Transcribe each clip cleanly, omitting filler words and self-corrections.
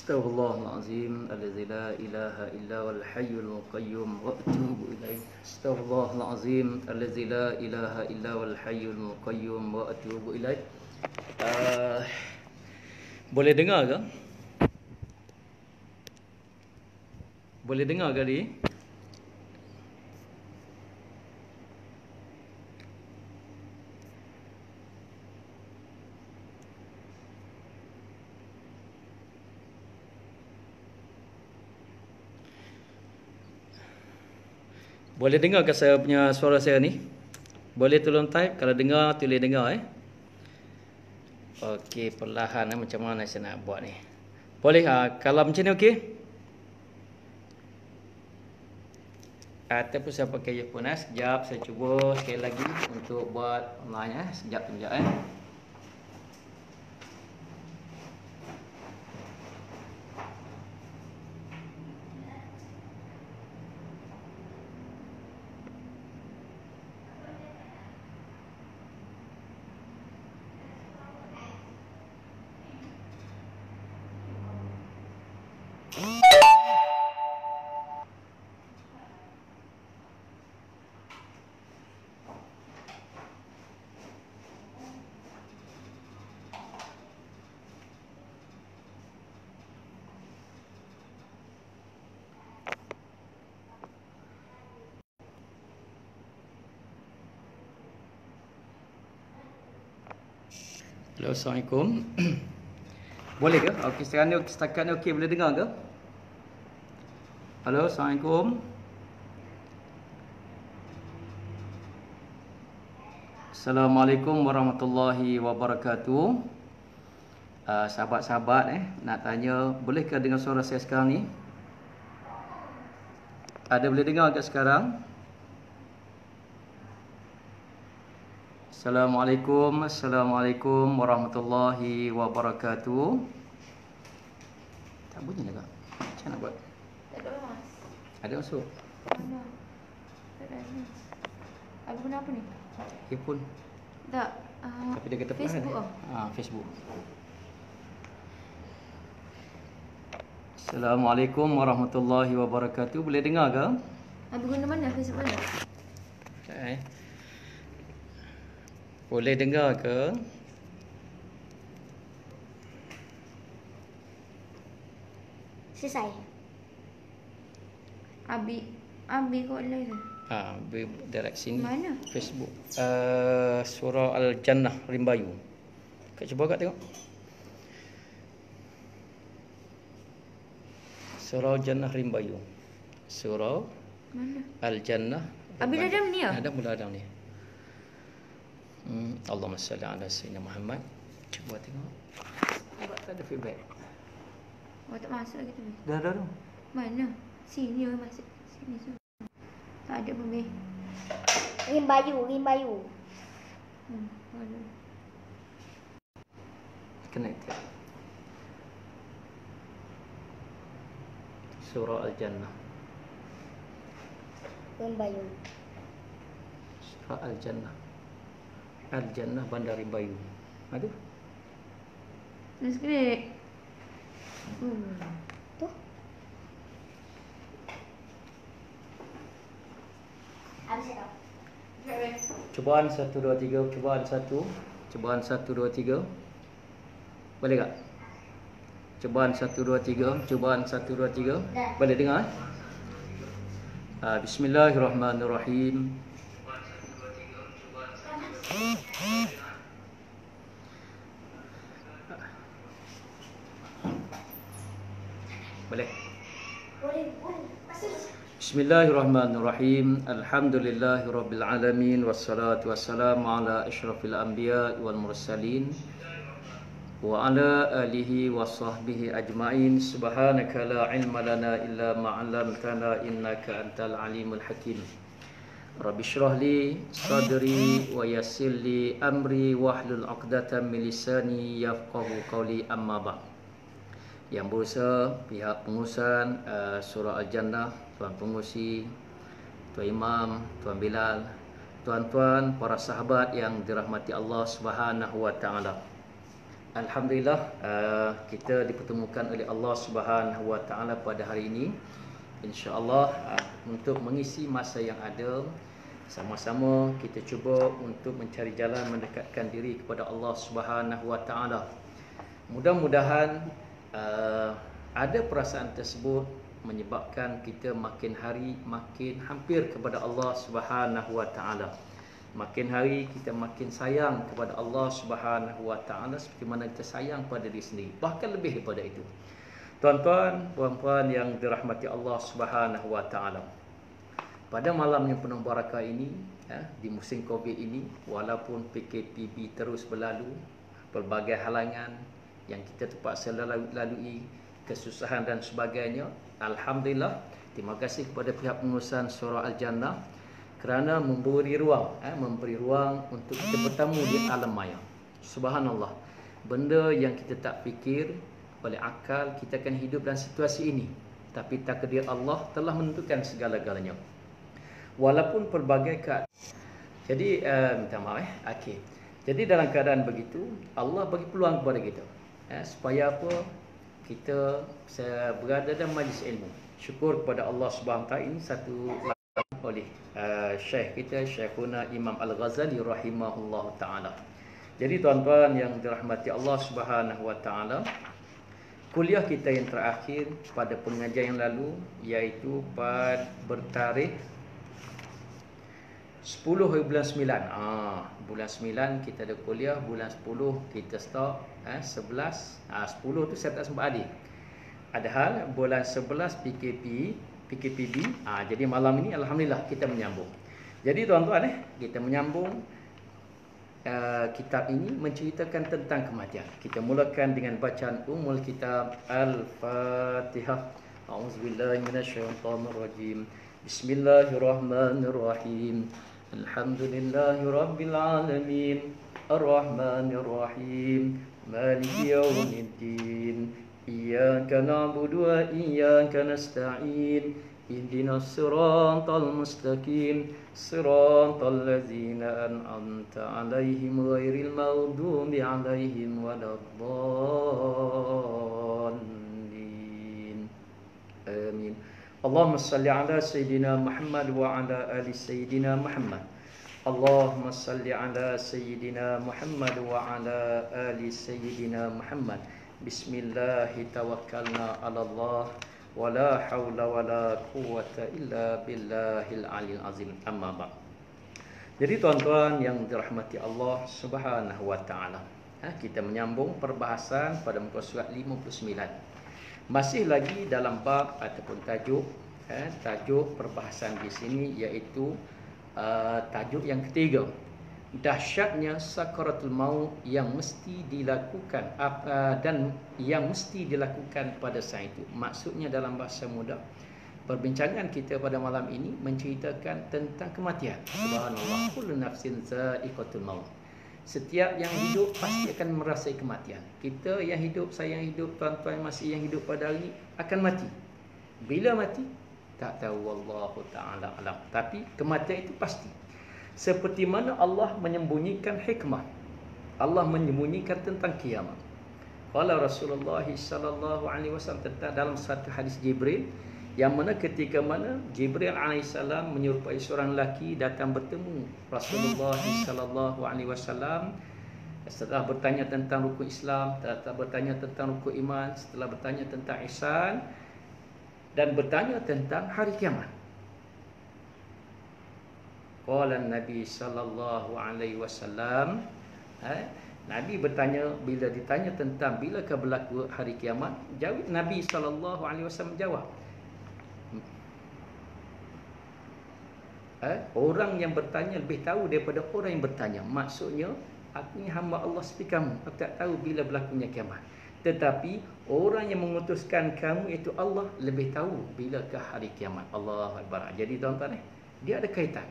Astaghfirullahalazim allazi la ilaha illa wal hayyul qayyum wa atubu ilaih. Astaghfirullahalazim allazi la ilaha illa wal hayyul qayyum wa atubu ilaih. Boleh dengar ke? Boleh dengar ke ni? Boleh dengar ke saya punya suara saya ni? Boleh tolong type kalau dengar, tulis dengar Okey, perlahan macam mana saya nak buat ni. Boleh kalau macam ni okey? Ataupun saya pakai earphone sekejap saya cuba sekali lagi untuk buat online sekejap. Hello, Assalamualaikum. Boleh ke? Okey, setakat ni okey, boleh dengar ke? Hello, Assalamualaikum. Assalamualaikum warahmatullahi wabarakatuh. Sahabat-sahabat nak tanya, bolehkah dengar suara saya sekarang ni? Ada boleh dengar ke sekarang? Assalamualaikum warahmatullahi wabarakatuh. Tak bunyi lah kak. Macam nak buat? Tak ada mas. Ada masuk? Mana? Tak ada ni. Aku guna apa ni? Earphone. Tak. Tapi dia kata Facebook Facebook. Assalamualaikum warahmatullahi wabarakatuh. Boleh dengar ke? Aku guna mana? Facebook mana? Okay. Boleh dengar ke? Selesai. Abi kau live ke? Direct sini. Mana? Facebook. Surah Al-Jannah Rimbayu. Kak cuba kak tengok. Surah Al-Jannah Rimbayu. Surah Mana? Al-Jannah. Abi dah dalam ni ya? Ada mula dalam ni. Allahumma salli ala sayyidina Muhammad. Cuba tengok. Tak ada feedback. Tak masuk lagi tu. Dah. Mana? Sini masuk. Sini semua. Tak ada pun weh. Rimbayu. Mana? Connected. Surah Al-Jannah. Rimbayu. Surah Al-Jannah. Al-Jannah Bandar Rimbayu. Ada? Dah skrik. Tu. Habis dah. Cubaan 1 2 3. Cubaan 1 2 3. Boleh tak? Cubaan 1 2 3. Boleh dengar? Bismillahirrahmanirrahim. Boleh. Bismillahirrahmanirrahim. Alhamdulillahirabbil alamin wassalatu wassalamu ala asyrafil anbiya wal mursalin wa ala alihi washabbihi ajmain. Subhanaka la ilma lana illa ma 'allamtana innaka antal alimul hakim. Rabbi shrah li sadri wa yassir li amri wahlul 'uqdatam min lisani yafqahu qawli, amma ba'd. Yang berusaha pihak pengurusan Surah Al-Jannah, Tuan Pengurusi, Tuan Imam, Tuan Bilal, tuan-tuan, para sahabat yang dirahmati Allah Subhanahu wa taala. Alhamdulillah, kita dipertemukan oleh Allah Subhanahu Wa Taala pada hari ini. InsyaAllah untuk mengisi masa yang ada, sama-sama kita cuba untuk mencari jalan mendekatkan diri kepada Allah Subhanahu Wa Taala. Mudah-mudahan ada perasaan tersebut menyebabkan kita makin hari makin hampir kepada Allah Subhanahu Wa Taala. Makin hari kita makin sayang kepada Allah Subhanahu Wa Taala seperti mana kita sayang pada diri sendiri, bahkan lebih daripada itu. Tuan-tuan, puan-puan yang dirahmati Allah Subhanahu Wa Taala, pada malam yang penuh barakah ini, di musim Covid ini, walaupun PKPB terus berlalu, pelbagai halangan yang kita terpaksa lalui, kesusahan dan sebagainya, alhamdulillah, terima kasih kepada pihak pengurusan Surah Al-Jannah kerana memberi ruang untuk kita bertemu di alam maya. Subhanallah, benda yang kita tak fikir oleh akal, kita akan hidup dalam situasi ini, tapi takdir Allah telah menentukan segala-galanya. Walaupun pelbagai keadaan. Jadi minta maaf okey. Jadi dalam keadaan begitu, Allah bagi peluang kepada kita, supaya apa? Kita berada dalam majlis ilmu. Syukur kepada Allah Subhanahu Wa Taala, ini satu oleh Syekh kita, Syekhuna Imam Al-Ghazali rahimahullah ta'ala. Jadi tuan-tuan yang dirahmati Allah Subhanahu Wa Ta'ala, kuliah kita yang terakhir pada pengajian yang lalu, iaitu pada bertarikh 10 hari bulan 9. Bulan 9 kita ada kuliah, bulan 10 kita start, 11, 10 tu saya tak sempat hadir. Padahal bulan 11 PKPB. Jadi malam ini alhamdulillah kita menyambung. Jadi tuan-tuan, kita menyambung kitab ini menceritakan tentang kematian. Kita mulakan dengan bacaan Ummul Kitab Al-Fatihah. A'udzubillahi minasyaitonirrajim. Bismillahirrahmanirrahim. Alhamdulillahirabbil alamin. Arrahmanirrahim. Maliki yaumiddin. Iyyaka na'budu wa iyyaka nasta'in. Ihdinas siratal mustaqim. Siratal ladzina an'amta 'alaihim ghairil maghdubi 'alaihim waladdallin. Amin. Allahumma salli 'ala sayyidina Muhammad wa 'ala ali sayyidina Muhammad. Allahumma salli 'ala sayyidina Muhammad wa 'ala ali sayyidina Muhammad. Bismillahi tawakkalna 'ala Allah wala haula wala quwwata illa billahil aliyil azim. Amma ba'd. Jadi tuan-tuan yang dirahmati Allah Subhanahu Wa Taala, kita menyambung perbahasan pada muka surat 59. Masih lagi dalam bab ataupun tajuk perbahasan di sini, iaitu tajuk yang ketiga, dahsyatnya sakaratul maut yang mesti dilakukan dan yang mesti dilakukan pada saat itu. Maksudnya dalam bahasa mudah, perbincangan kita pada malam ini menceritakan tentang kematian. Subhanallah, kullu nafsin za'iqatul maut. Setiap yang hidup pasti akan merasai kematian. Kita yang hidup, saya yang hidup, tuan-tuan masih yang hidup pada hari ini akan mati. Bila mati? Tak tahu, wallahu ta'ala alam. Tapi kematian itu pasti. Seperti mana Allah menyembunyikan hikmah, Allah menyembunyikan tentang kiamat. Qala Rasulullah sallallahu alaihi wasallam tentang dalam satu hadis Jibril, yang mana ketika mana Jibril alaihissalam menyerupai seorang lelaki datang bertemu Rasulullah sallallahu alaihi wasallam, setelah bertanya tentang rukun Islam, setelah bertanya tentang rukun iman, setelah bertanya tentang ihsan, dan bertanya tentang hari kiamat. Qala Nabi sallallahu alaihi wasallam, Nabi bertanya, bila ditanya tentang bilakah berlaku hari kiamat, jawab Nabi sallallahu alaihi wasallam jawab, orang yang bertanya lebih tahu daripada orang yang bertanya. Maksudnya, aku ni hamba Allah seperti kamu, aku tak tahu bila berlakunya kiamat. Tetapi orang yang mengutuskan kamu, iaitu Allah, lebih tahu bilakah hari kiamat. Allahu Akbar. Jadi tuan-tuan, dia ada kaitan.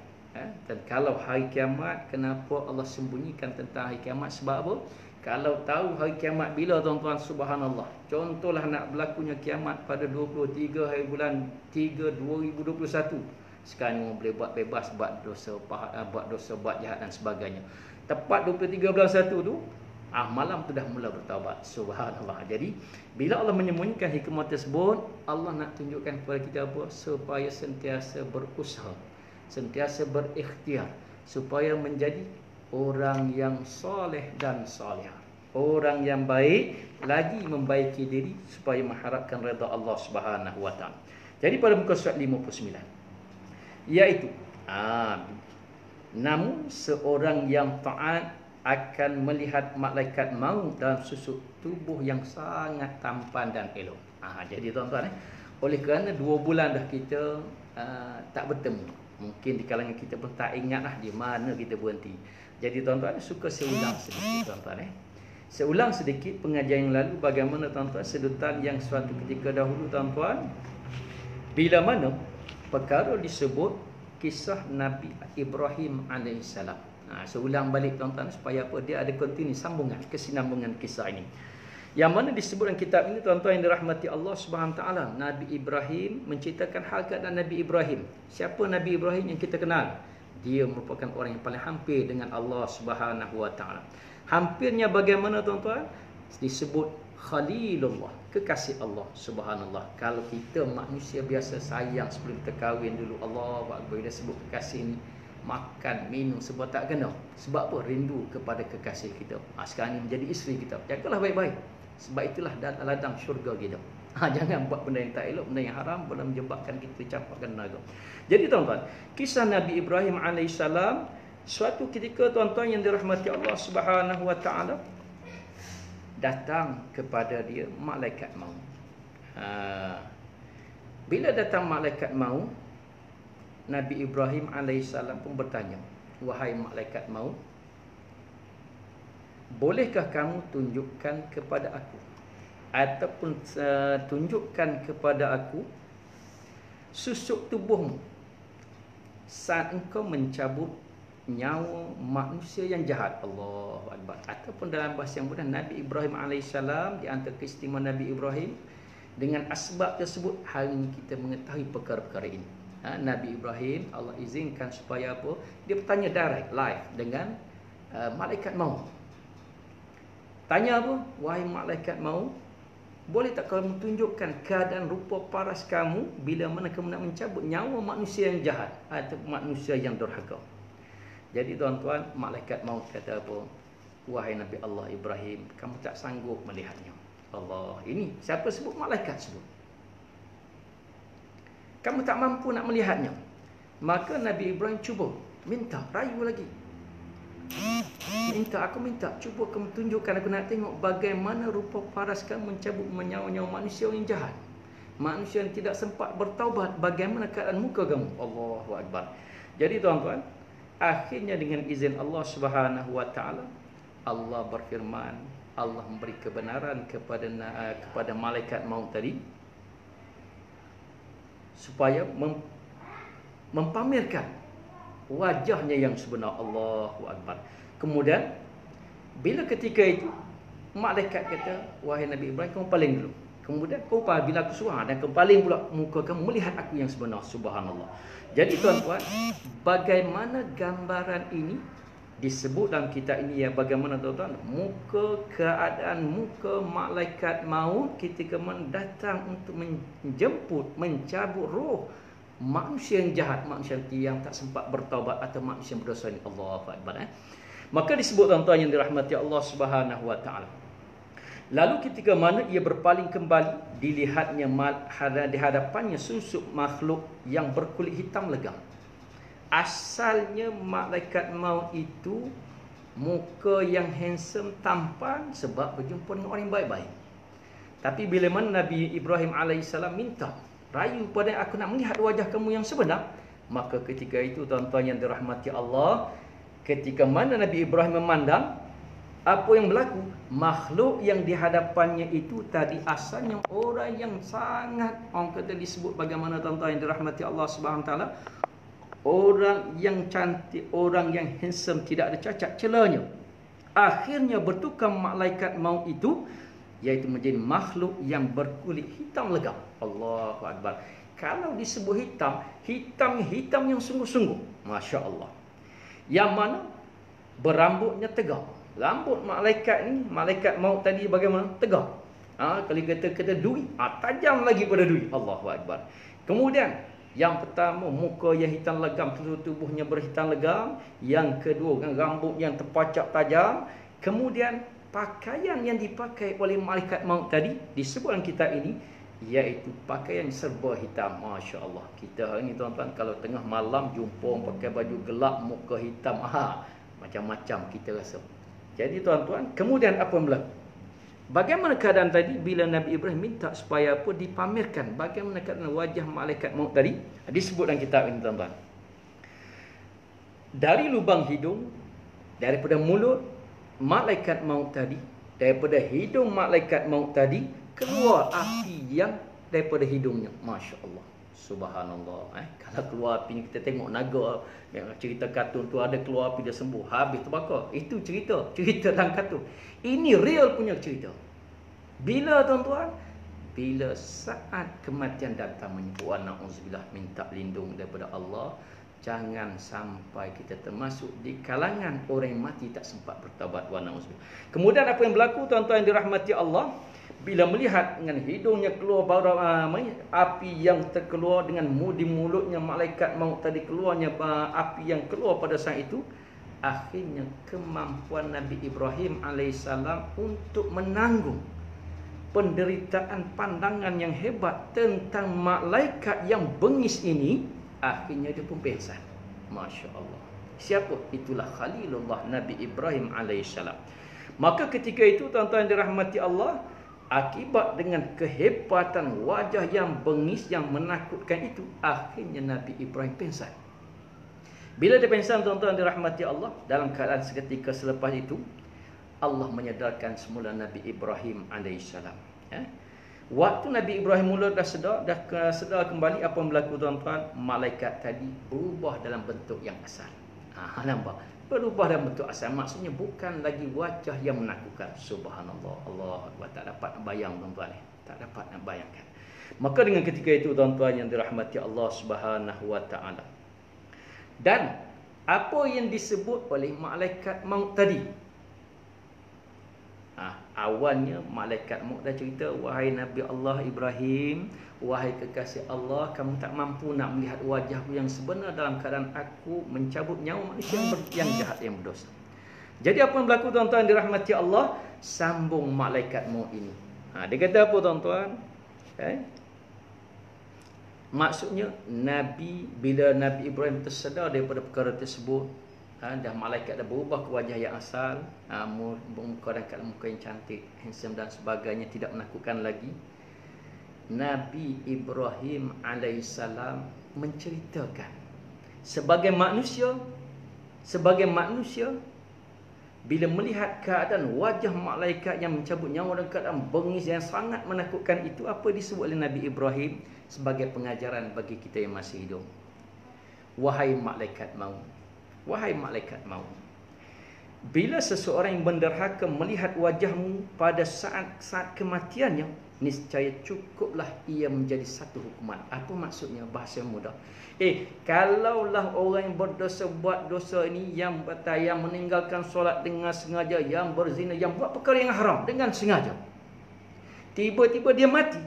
Dan kalau hari kiamat, kenapa Allah sembunyikan tentang hari kiamat? Sebab apa? Kalau tahu hari kiamat bila, tuan-tuan, subhanallah, contohlah nak berlakunya kiamat pada 23 hari bulan 3 2021, sekarang boleh buat bebas, buat dosa, buat jahat dan sebagainya. Tepat 23 bulan 1 tu, malam tu dah mula bertaubat. Subhanallah. Jadi bila Allah menyembunyikan hikmah tersebut, Allah nak tunjukkan kepada kita apa? Supaya sentiasa berusaha, sentiasa berikhtiar, supaya menjadi orang yang soleh dan salihah, orang yang baik, lagi membaiki diri supaya mengharapkan redha Allah Subhanahu wa taala. Jadi pada muka surat 59, iaitu namun seorang yang taat akan melihat malaikat maut dalam susuk tubuh yang sangat tampan dan elok. Jadi tuan-tuan, oleh kerana 2 bulan dah kita tak bertemu, mungkin di kalangan kita pun tak ingatlah di mana kita berhenti. Jadi tuan-tuan, suka saya ulang sedikit tuan-tuan. Saya ulang sedikit pengajian yang lalu bagaimana tuan-tuan sedutan yang suatu ketika dahulu tuan-tuan, bila mana perkara disebut kisah Nabi Ibrahim alaihissalam. Saya ulang balik tuan-tuan supaya apa? Dia ada kontinu sambungan, kesinambungan kisah ini. Yang mana disebut dalam kitab ini tuan-tuan yang dirahmati Allah Subhanahu wa taala, Nabi Ibrahim menceritakan hal keadaan Nabi Ibrahim. Siapa Nabi Ibrahim yang kita kenal? Dia merupakan orang yang paling hampir dengan Allah Subhanahu wa taala. Hampirnya bagaimana tuan-tuan? Disebut Khalilullah, kekasih Allah. Subhanallah. Kalau kita manusia biasa sayang sebelum kita kahwin dulu, Allah Akbar, dia sebut kekasih ni, makan, minum, sebab tak kena. Sebab apa? Rindu kepada kekasih kita. Sekarang ni menjadi isteri kita. Jagalah baik-baik. Sebab itulah ladang syurga kita. Jangan buat benda yang tak elok, benda yang haram, boleh menyebabkan kita campakkan neraka. Jadi tuan-tuan, kisah Nabi Ibrahim alaihissalam, suatu ketika tuan-tuan yang dirahmati Allah Subhanahu wa taala, datang kepada dia malaikat maut. Bila datang malaikat maut, Nabi Ibrahim alaihissalam pun bertanya, wahai malaikat maut, bolehkah kamu tunjukkan kepada aku, ataupun tunjukkan kepada aku susuk tubuhmu saat engkau mencabut nyawa manusia yang jahat? Allahu Akbar. Ataupun dalam bahasa yang mudah, Nabi Ibrahim alaihissalam, di antara keistimewaan Nabi Ibrahim, dengan asbab tersebut hari ini kita mengetahui perkara-perkara ini. Nabi Ibrahim, Allah izinkan supaya apa? Dia bertanya direct, live dengan malaikat maut. Tanya apa? Wahai malaikat maut, boleh tak kamu tunjukkan keadaan rupa paras kamu bila mana kamu nak mencabut nyawa manusia yang jahat atau manusia yang durhaka? Jadi tuan-tuan, malaikat maut kata apa? Wahai Nabi Allah Ibrahim, kamu tak sanggup melihatnya. Allah, ini siapa sebut? Malaikat sebut. Kamu tak mampu nak melihatnya. Maka Nabi Ibrahim cuba, minta, rayu lagi. Aku minta, cuba kamu tunjukkan, aku nak tengok bagaimana rupa paras kamu mencabut nyawa-nyawa manusia yang jahat, manusia yang tidak sempat bertaubat. Bagaimana keadaan muka kamu? Allahu Akbar. Jadi tuan-tuan, akhirnya dengan izin Allah Subhanahu wa taala, Allah berfirman, Allah memberi kebenaran kepada malaikat maut tadi supaya mempamerkan wajahnya yang sebenar. Allahu Akbar. Kemudian bila ketika itu malaikat kata, wahai Nabi Ibrahim, kamu paling dulu. Kemudian kau bila aku suruh, dan kamu paling pula muka kamu melihat aku yang sebenar. Subhanallah. Jadi tuan-tuan, bagaimana gambaran ini disebut dalam kitab ini, ya, bagaimana tuan-tuan keadaan muka malaikat maut ketika datang untuk menjemput, mencabut roh manusia yang jahat, manusia yang tak sempat bertaubat atau manusia yang berdosa ini. Allahu Akbar. Maka disebut tuan-tuan yang dirahmati Allah Subhanahu wa taala, lalu ketika mana ia berpaling kembali, dilihatnya di hadapannya susuk makhluk yang berkulit hitam legam. Asalnya malaikat maut itu muka yang handsome, tampan, sebab berjumpa dengan orang yang baik-baik. Tapi bila mana Nabi Ibrahim alaihissalam minta, rayu pada aku nak melihat wajah kamu yang sebenar, maka ketika itu tuan-tuan yang dirahmati Allah, ketika mana Nabi Ibrahim memandang, apa yang berlaku? Makhluk yang di hadapannya itu tadi asalnya orang yang sangat, orang kata disebut bagaimana tuan-tuan yang dirahmati Allah Subhanahu wa taala, orang yang cantik, orang yang handsome, tidak ada cacat celanya. Akhirnya bertukar malaikat maut itu, iaitu menjadi makhluk yang berkulit hitam legam. Allahu Akbar. Kalau disebut hitam, hitam yang sungguh-sungguh. Masya Allah. Yang mana berambutnya tegak, Rambut malaikat ni, malaikat maut tadi bagaimana? Tegak. Kalau kata duri, tajam lagi pada duri. Allahu Akbar. Kemudian yang pertama, muka yang hitam legam, seluruh tubuhnya berhitam legam. Yang kedua, rambut yang terpacak tajam. Kemudian pakaian yang dipakai oleh malaikat maut tadi disebutkan kitab ini, iaitu pakaian serba hitam. Masya Allah. Kita hari ni tuan-tuan, kalau tengah malam jumpa pakai baju gelap, muka hitam, macam-macam kita rasa. Jadi tuan-tuan, kemudian apa yang berlaku? Bagaimana keadaan tadi bila Nabi Ibrahim minta supaya apa dipamerkan bagaimana keadaan wajah malaikat maut tadi? Disebut dalam kitab ini tuan-tuan. Dari lubang hidung, daripada mulut malaikat maut tadi, daripada hidung malaikat maut tadi keluar api yang daripada hidungnya. Masya Allah. Subhanallah. Kalau keluar api ni, kita tengok naga yang cerita kartun tu, ada keluar api dia sembuh, habis terbakar. Itu cerita dalam kartun. Ini real punya cerita. Bila tuan-tuan? Bila saat kematian datang, wa na'udzubillah, minta lindung daripada Allah. Jangan sampai kita termasuk di kalangan orang yang mati tak sempat bertaubat, wa na'udzubillah. Kemudian apa yang berlaku tuan-tuan yang dirahmati Allah? Bila melihat dengan hidungnya keluar bara api yang terkeluar, dengan di mulutnya malaikat maut tadi keluarnya api yang keluar pada saat itu, akhirnya kemampuan Nabi Ibrahim alaihissalam untuk menanggung penderitaan pandangan yang hebat tentang malaikat yang bengis ini, akhirnya dia pun pingsan. Masya Allah. Siapa? Itulah Khalilullah Nabi Ibrahim alaihissalam. Maka ketika itu tuan-tuan dirahmati Allah, akibat dengan kehebatan wajah yang bengis, yang menakutkan itu, akhirnya Nabi Ibrahim pingsan. Bila dia pingsan tuan-tuan dirahmati Allah, dalam keadaan seketika selepas itu, Allah menyadarkan semula Nabi Ibrahim alaihissalam. Waktu Nabi Ibrahim mula dah sedar kembali, apa yang berlaku tuan-tuan? Malaikat tadi berubah dalam bentuk yang asal. Nampak? Berubah dalam bentuk asal, maksudnya bukan lagi wajah yang menakutkan. Subhanallah. Allah Akbar. Tak dapat nak bayang tuan-tuan, tak dapat nak bayangkan. Maka dengan ketika itu tuan-tuan yang dirahmati Allah Subhanahu wa taala, dan apa yang disebut oleh malaikat maut tadi, awalnya malaikat maut dah cerita, wahai Nabi Allah Ibrahim, wahai kekasih Allah, kamu tak mampu nak melihat wajahku yang sebenar dalam keadaan aku mencabut nyawa manusia yang jahat, yang berdosa. Jadi apa yang berlaku tuan-tuan dirahmati Allah? Sambung malaikat maut ini. Dia kata apa tuan-tuan? Maksudnya bila Nabi Ibrahim tersedar daripada perkara tersebut, dah malaikat dah berubah ke wajah yang asal, muka dan keadaan muka yang cantik, handsome dan sebagainya, tidak menakutkan lagi. Nabi Ibrahim alaihissalam menceritakan sebagai manusia, bila melihat keadaan wajah malaikat yang mencabut nyawa dan keadaan bengis yang sangat menakutkan itu, apa disebut oleh Nabi Ibrahim sebagai pengajaran bagi kita yang masih hidup. Wahai malaikat maut, wahai malaikat maut, bila seseorang yang menderhaka melihat wajahmu pada saat kematiannya, niscaya cukuplah ia menjadi satu hukuman. Apa maksudnya? Bahasa mudah. Kalaulah orang yang berdosa, buat dosa ini, yang meninggalkan solat dengan sengaja, yang berzina, yang buat perkara yang haram dengan sengaja, tiba-tiba dia mati,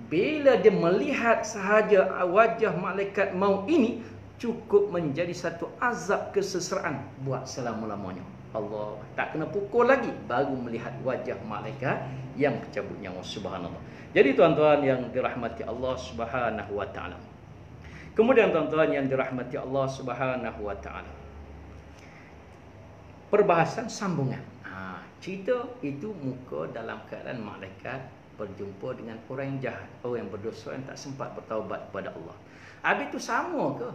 bila dia melihat sahaja wajah malaikat maut ini, cukup menjadi satu azab keseseraan buat selama-lamanya. Allah tak kena pukul lagi, baru melihat wajah malaikat yang mencabut nyawa. Subhanallah. Jadi tuan-tuan yang dirahmati Allah Subhanahu wa taala. Kemudian tuan-tuan yang dirahmati Allah Subhanahu wa taala, perbahasan sambungan. Cerita itu muka dalam keadaan malaikat berjumpa dengan orang yang jahat, orang yang berdosa, yang tak sempat bertaubat kepada Allah. Habis itu sama ke?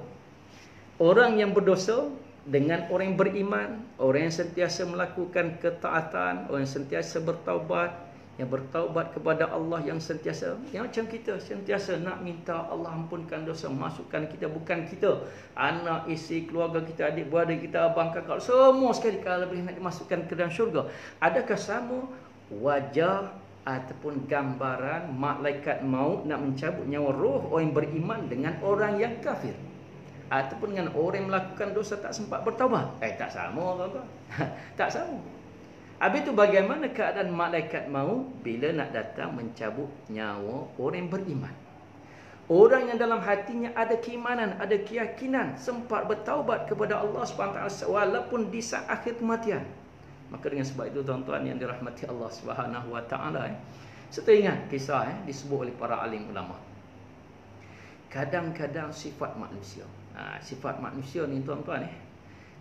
Orang yang berdosa dengan orang yang beriman, orang yang sentiasa melakukan ketaatan, orang yang sentiasa bertaubat, yang bertaubat kepada Allah, yang sentiasa, yang macam kita sentiasa nak minta Allah ampunkan dosa, masukkan kita, bukan kita, anak, isteri, keluarga kita, adik-beradik kita, abang, kakak, semua sekali kalau boleh nak dimasukkan ke dalam syurga. Adakah sama wajah ataupun gambaran malaikat maut nak mencabut nyawa roh orang yang beriman dengan orang yang kafir, ataupun dengan orang yang melakukan dosa tak sempat bertaubat? Tak sama, tuan-tuan. Tak sama. Habis tu bagaimana keadaan malaikat maut bila nak datang mencabut nyawa orang yang beriman. Orang yang dalam hatinya ada keimanan, ada keyakinan, sempat bertaubat kepada Allah SWT walaupun di saat akhir kematian. Maka dengan sebab itu tuan-tuan yang dirahmati Allah SWT, saya ingat kisah disebut oleh para alim ulama. Kadang-kadang sifat manusia, sifat manusia ni tuan-tuan,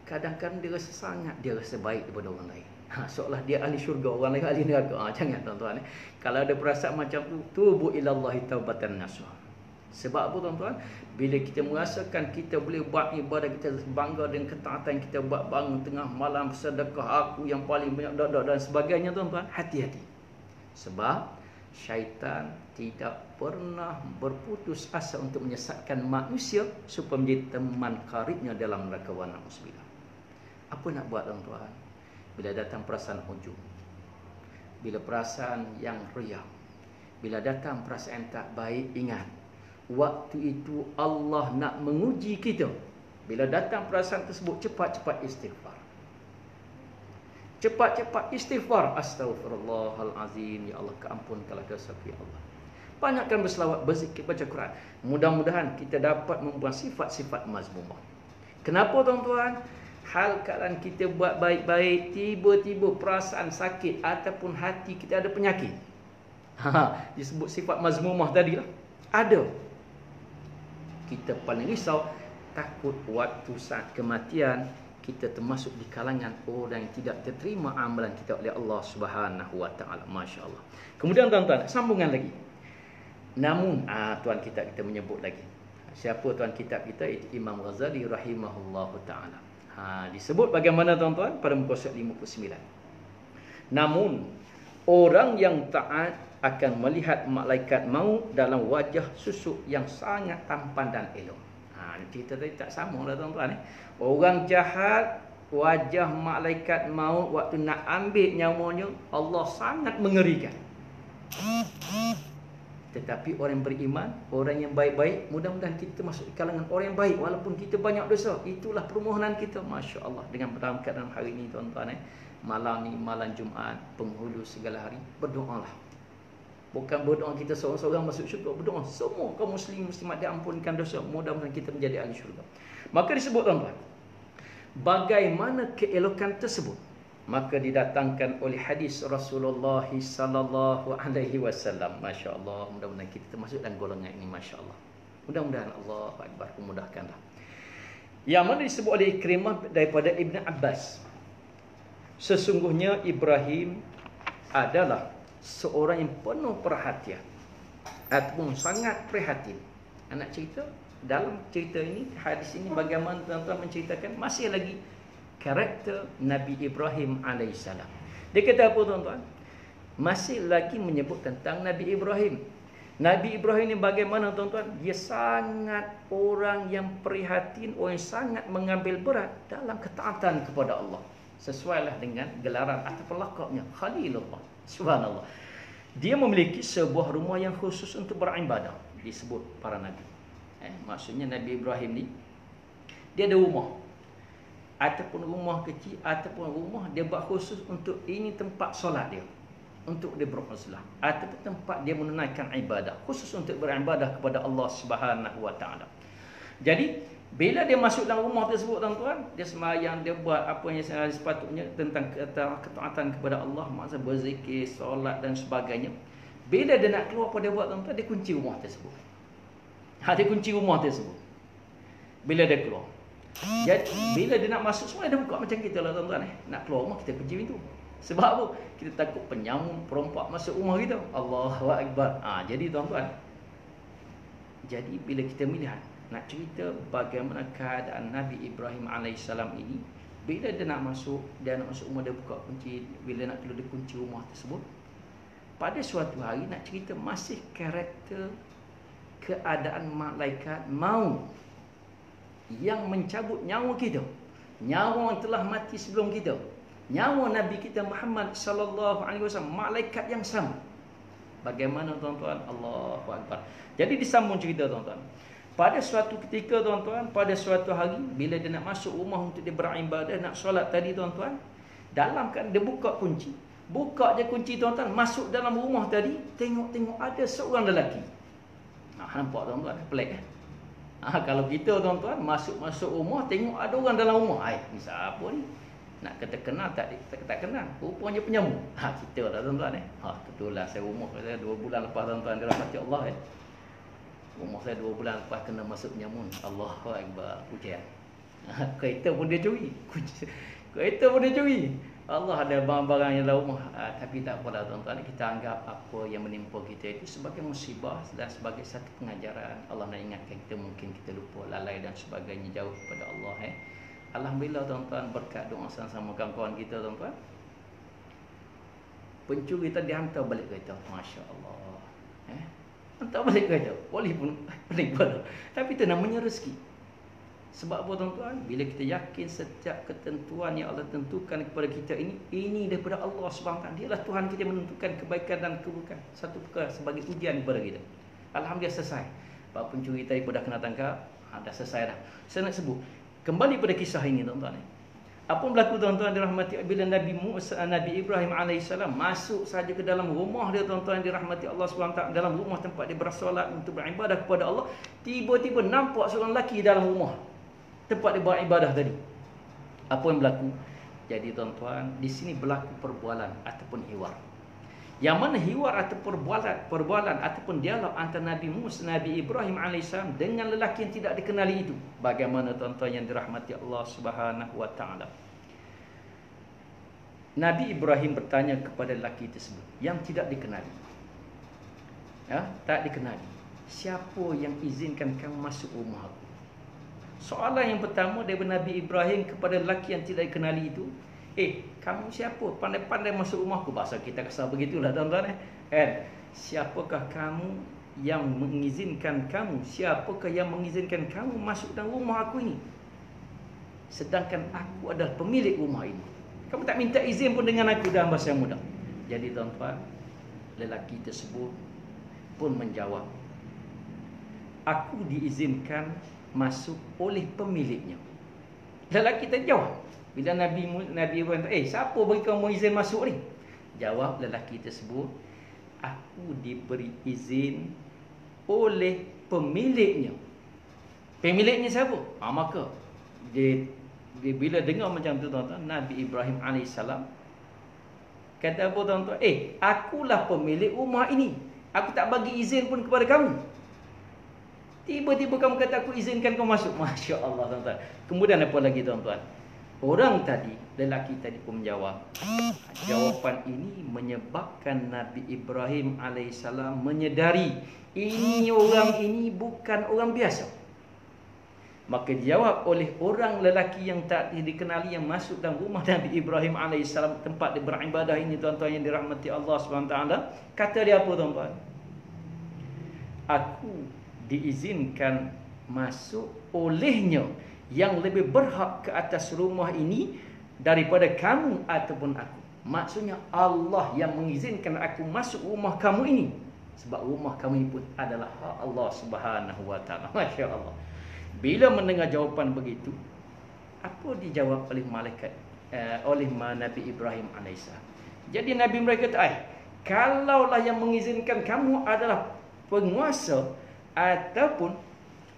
kadang-kadang dia rasa sangat, dia rasa baik daripada orang lain. Seolah dia ahli syurga, orang lain ahli neraka. Jangan tuan-tuan. Kalau ada perasaan macam tu, tubu ilallahi taubatan nasuha. Sebab apa tuan-tuan? Bila kita merasakan kita boleh buat ibadah, kita bangga dengan ketaatan kita buat, bangun tengah malam, sedekah, aku yang paling banyak dan sebagainya tuan-tuan, hati-hati. Sebab syaitan tidak pernah berputus asa untuk menyesatkan manusia supaya menjadi teman karibnya dalam neraka wa na'udzubillah. Apa nak buat tuan-tuan? Bila datang perasaan ujub, bila perasaan yang riak, bila datang perasaan tak baik, ingat waktu itu Allah nak menguji kita. Bila datang perasaan tersebut, cepat-cepat istighfar. Cepat-cepat istighfar. Astaghfirullahalazim, ya Allah, keampunkanlah dosaku ya Allah. Banyakkan berselawat, berzikir, baca Quran. Mudah-mudahan kita dapat membuat sifat-sifat mazmumah. Kenapa tuan-tuan? Hal keadaan kita buat baik-baik, tiba-tiba perasaan sakit ataupun hati kita ada penyakit. Disebut sifat mazmumah tadi lah. Ada. Kita paling risau, takut waktu saat kematian kita termasuk di kalangan orang yang tidak diterima amalan kita oleh Allah Subhanahu wa taala. Masya-Allah. Kemudian tuan-tuan, sambungan lagi. Namun tuan kita menyebut lagi. Siapa tuan kitab kita? Itu Imam Ghazali rahimahullahu taala. Disebut bagaimana tuan-tuan pada muka surat 59. Namun orang yang taat akan melihat malaikat maut dalam wajah susuk yang sangat tampan dan elok. Cerita tadi tak sama lah tuan-tuan. Orang jahat, wajah malaikat maut waktu nak ambil nyawanya, Allah sangat mengerikan. Tetapi orang beriman, orang yang baik-baik, mudah-mudahan kita masuk di kalangan orang yang baik walaupun kita banyak dosa. Itulah permohonan kita, Masya Allah. Dengan dalam keadaan hari ini tuan-tuan, malam ni, malam Jumaat, penghulu segala hari, berdoalah. Bukan berdoa kita seorang-seorang masuk syurga, berdoa semua kaum muslim muslimat diampunkan dosa, mudah-mudahan kita menjadi ahli syurga. Maka disebut tuan-tuan, bagaimana keelokan tersebut? Maka didatangkan oleh hadis Rasulullah sallallahu alaihi wasallam. Masya-Allah, mudah-mudahan kita termasuk dalam golongan ini, masya-Allah. Mudah-mudahan Allah akbar memudahkanlah. Yang mana disebut oleh Ikrimah daripada Ibn Abbas. Sesungguhnya Ibrahim adalah seorang yang penuh perhatian ataupun sangat prihatin. Anak cerita dalam cerita ini, hadis ini bagaimana tuan-tuan menceritakan masih lagi karakter Nabi Ibrahim alaihissalam. Dia kata apa tuan-tuan? Masih lagi menyebut tentang Nabi Ibrahim. Nabi Ibrahim ini bagaimana tuan-tuan? Dia sangat orang yang prihatin, orang yang sangat mengambil berat dalam ketaatan kepada Allah. Sesuailah dengan gelaran atau lakabnya, Khalilullah. Subhanallah. Dia memiliki sebuah rumah yang khusus untuk beribadah, disebut para nabi. Maksudnya Nabi Ibrahim ni, dia ada rumah. Ataupun rumah kecil, ataupun rumah dia buat khusus untuk ini tempat solat dia, untuk dia beruzlah, ataupun tempat dia menunaikan ibadah, khusus untuk beribadah kepada Allah Subhanahu wa taala. Jadi bila dia masuk dalam rumah tersebut tuan-tuan, dia sembahyang, dia buat apa yang sepatutnya tentang ketaatan kepada Allah, maksud berzikir, solat dan sebagainya. Bila dia nak keluar, apa dia buat tuan-tuan? Dia kunci rumah tersebut. Dia kunci rumah tersebut. Bila dia keluar, jadi bila dia nak masuk, semua dia buka macam kita lah tuan-tuan. Nak keluar rumah kita kunci pintu. Sebab apa? Kita takut penyamun, perompak masuk rumah kita. Allahu akbar. Jadi tuan-tuan, jadi bila kita melihat, nak cerita bagaimana keadaan Nabi Ibrahim alaihissalam ini, bila dia nak masuk rumah, dia buka kunci. Bila nak keluar, dia kunci rumah tersebut. Pada suatu hari, nak cerita masih karakter keadaan malaikat maut yang mencabut nyawa kita, nyawa yang telah mati sebelum kita, nyawa Nabi kita Muhammad sallallahu alaihi wasallam, malaikat yang sama. Bagaimana tuan-tuan? Allahu akbar. Jadi disambung cerita tuan-tuan. Pada suatu ketika tuan-tuan, pada suatu hari bila dia nak masuk rumah untuk dia beribadah, nak solat tadi tuan-tuan, Dalam kan dia buka kunci. Buka je kunci tuan-tuan, masuk dalam rumah tadi, tengok-tengok ada seorang lelaki. Nampak tuan-tuan, pelik kan? Kalau kita tuan-tuan masuk rumah, tengok ada orang dalam rumah. Ni siapa ni? Nak kata kenal tak kenal. Rupanya penyamu. Kita dah tuan-tuan kebetulan saya rumah saya 2 bulan lepas tuan-tuan dirahmati Allah Rumah saya 2 bulan lepas kena masuk penyamun. Allahu Akbar, ujian. Kereta pun dia curi. Kereta pun dia curi. Allah ada barang-barang yang dalam rumah. Tapi tak apalah tuan-tuan, kita anggap apa yang menimpa kita itu sebagai musibah dan sebagai satu pengajaran. Allah nak ingatkan kita, mungkin kita lupa, lalai dan sebagainya, jauh kepada Allah. Alhamdulillah tuan-tuan, berkat doa sama kawan-kawan kita tuan-tuan, pencuri tadi hantar balik kereta. Masya Allah. Hantar balik kereta. Boleh pun pelik pula. Tapi itu namanya rezeki. Sebab apa tuan-tuan? Bila kita yakin setiap ketentuan yang Allah tentukan kepada kita ini daripada Allah SWT. Dialah Tuhan kita menentukan kebaikan dan keburukan. Satu perkara sebagai ujian kepada kita. Alhamdulillah selesai. Para pencuri tadi pun dah kena tangkap. Dah selesai dah. Saya nak sebut, kembali pada kisah ini tuan-tuan. Apa berlaku tuan-tuan dirahmati, bila Nabi Ibrahim AS masuk saja ke dalam rumah dia tuan-tuan dirahmati Allah SWT, dalam rumah tempat dia bersolat untuk beribadah kepada Allah, tiba-tiba nampak seorang lelaki dalam rumah tempat dia beribadah tadi. Apa yang berlaku? Jadi tuan-tuan, di sini berlaku perbualan ataupun hiwar. Yang mana hiwar atau perbualan ataupun dialog antara Nabi Ibrahim AS dengan lelaki yang tidak dikenali itu. Bagaimana tuan-tuan yang dirahmati Allah Subhanahu wa taala? Nabi Ibrahim bertanya kepada lelaki tersebut yang tidak dikenali. Tak dikenali. Siapa yang izinkan kamu masuk rumah aku? Soalan yang pertama daripada Nabi Ibrahim kepada lelaki yang tidak dikenali itu, kamu siapa? Pandai-pandai masuk rumahku. Bahasa kita kasar begitulah tuan-tuan. Siapakah kamu yang mengizinkan kamu? Siapakah yang mengizinkan kamu masuk dalam rumah aku ini? Sedangkan aku adalah pemilik rumah ini. Kamu tak minta izin pun dengan aku dalam bahasa yang mudah. Jadi tuan-tuan, lelaki tersebut pun menjawab, aku diizinkan masuk oleh pemiliknya. Lelaki terjawab. Bila Nabi Ibrahim siapa bagi kamu izin masuk ni? Jawab lelaki tersebut, aku diberi izin oleh pemiliknya. Pemiliknya siapa? Maka dia bila dengar macam tu tuan-tuan, Nabi Ibrahim AS kata apa tuan-tuan? Akulah pemilik rumah ini. Aku tak bagi izin pun kepada kamu. Tiba-tiba kamu kata aku izinkan kau masuk. Masya Allah tuan-tuan. Kemudian apa lagi tuan-tuan? Orang tadi, lelaki tadi pun menjawab. Jawapan ini menyebabkan Nabi Ibrahim AS menyedari orang ini bukan orang biasa. Maka dijawab oleh orang lelaki yang tak dikenali yang masuk dalam rumah Nabi Ibrahim AS, tempat dia beribadah ini tuan-tuan yang dirahmati Allah SWT. Kata dia apa tuan-tuan? Aku diizinkan masuk olehnya yang lebih berhak ke atas rumah ini daripada kamu ataupun aku. Maksudnya Allah yang mengizinkan aku masuk rumah kamu ini. Sebab rumah kamu ini pun adalah hak Allah Subhanahu wa taala. Masya Allah. Bila mendengar jawapan begitu, apa dijawab oleh malaikat oleh Nabi Ibrahim AS? Jadi Nabi mereka kata, kalaulah yang mengizinkan kamu adalah penguasa ataupun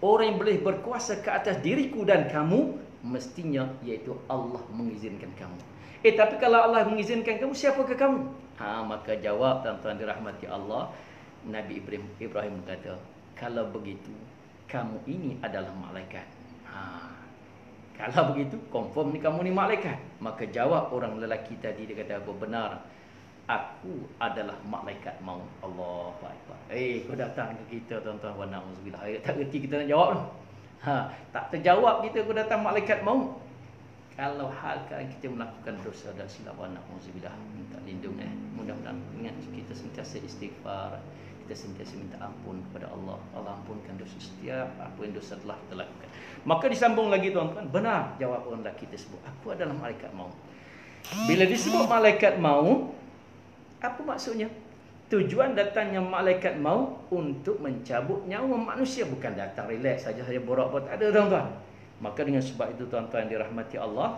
orang yang boleh berkuasa ke atas diriku dan kamu, mestinya iaitu Allah mengizinkan kamu. Tapi kalau Allah mengizinkan kamu, siapakah kamu? Maka jawab tuan-tuan dirahmati Allah, Nabi Ibrahim berkata, kalau begitu kamu ini adalah malaikat. Kalau begitu confirm ni kamu ni malaikat. Maka jawab orang lelaki tadi, dia kata apa? Benar, aku adalah malaikat maut. Allahu Akbar. Kau datang ke kita tuan-tuan, wa na'udzubillah. Tak reti kita nak jawab tu. Tak terjawab kita, kau datang malaikat maut. Kalau hal kita melakukan dosa dan silap, wa na'udzubillah, minta lindung. Mudah-mudahan ingat kita sentiasa istighfar, kita sentiasa minta ampun kepada Allah. Allah ampunkan dosa setiap apa yang dosa telah kita lakukan. Maka disambung lagi tuan-tuan, benar jawab orang lelaki tersebut, aku adalah malaikat maut. Bila disebut malaikat maut, apa maksudnya? Tujuan datangnya malaikat maut untuk mencabut nyawa manusia, bukan datang relax saja borak-borak, tak ada tuan-tuan. Maka dengan sebab itu tuan-tuan dirahmati Allah,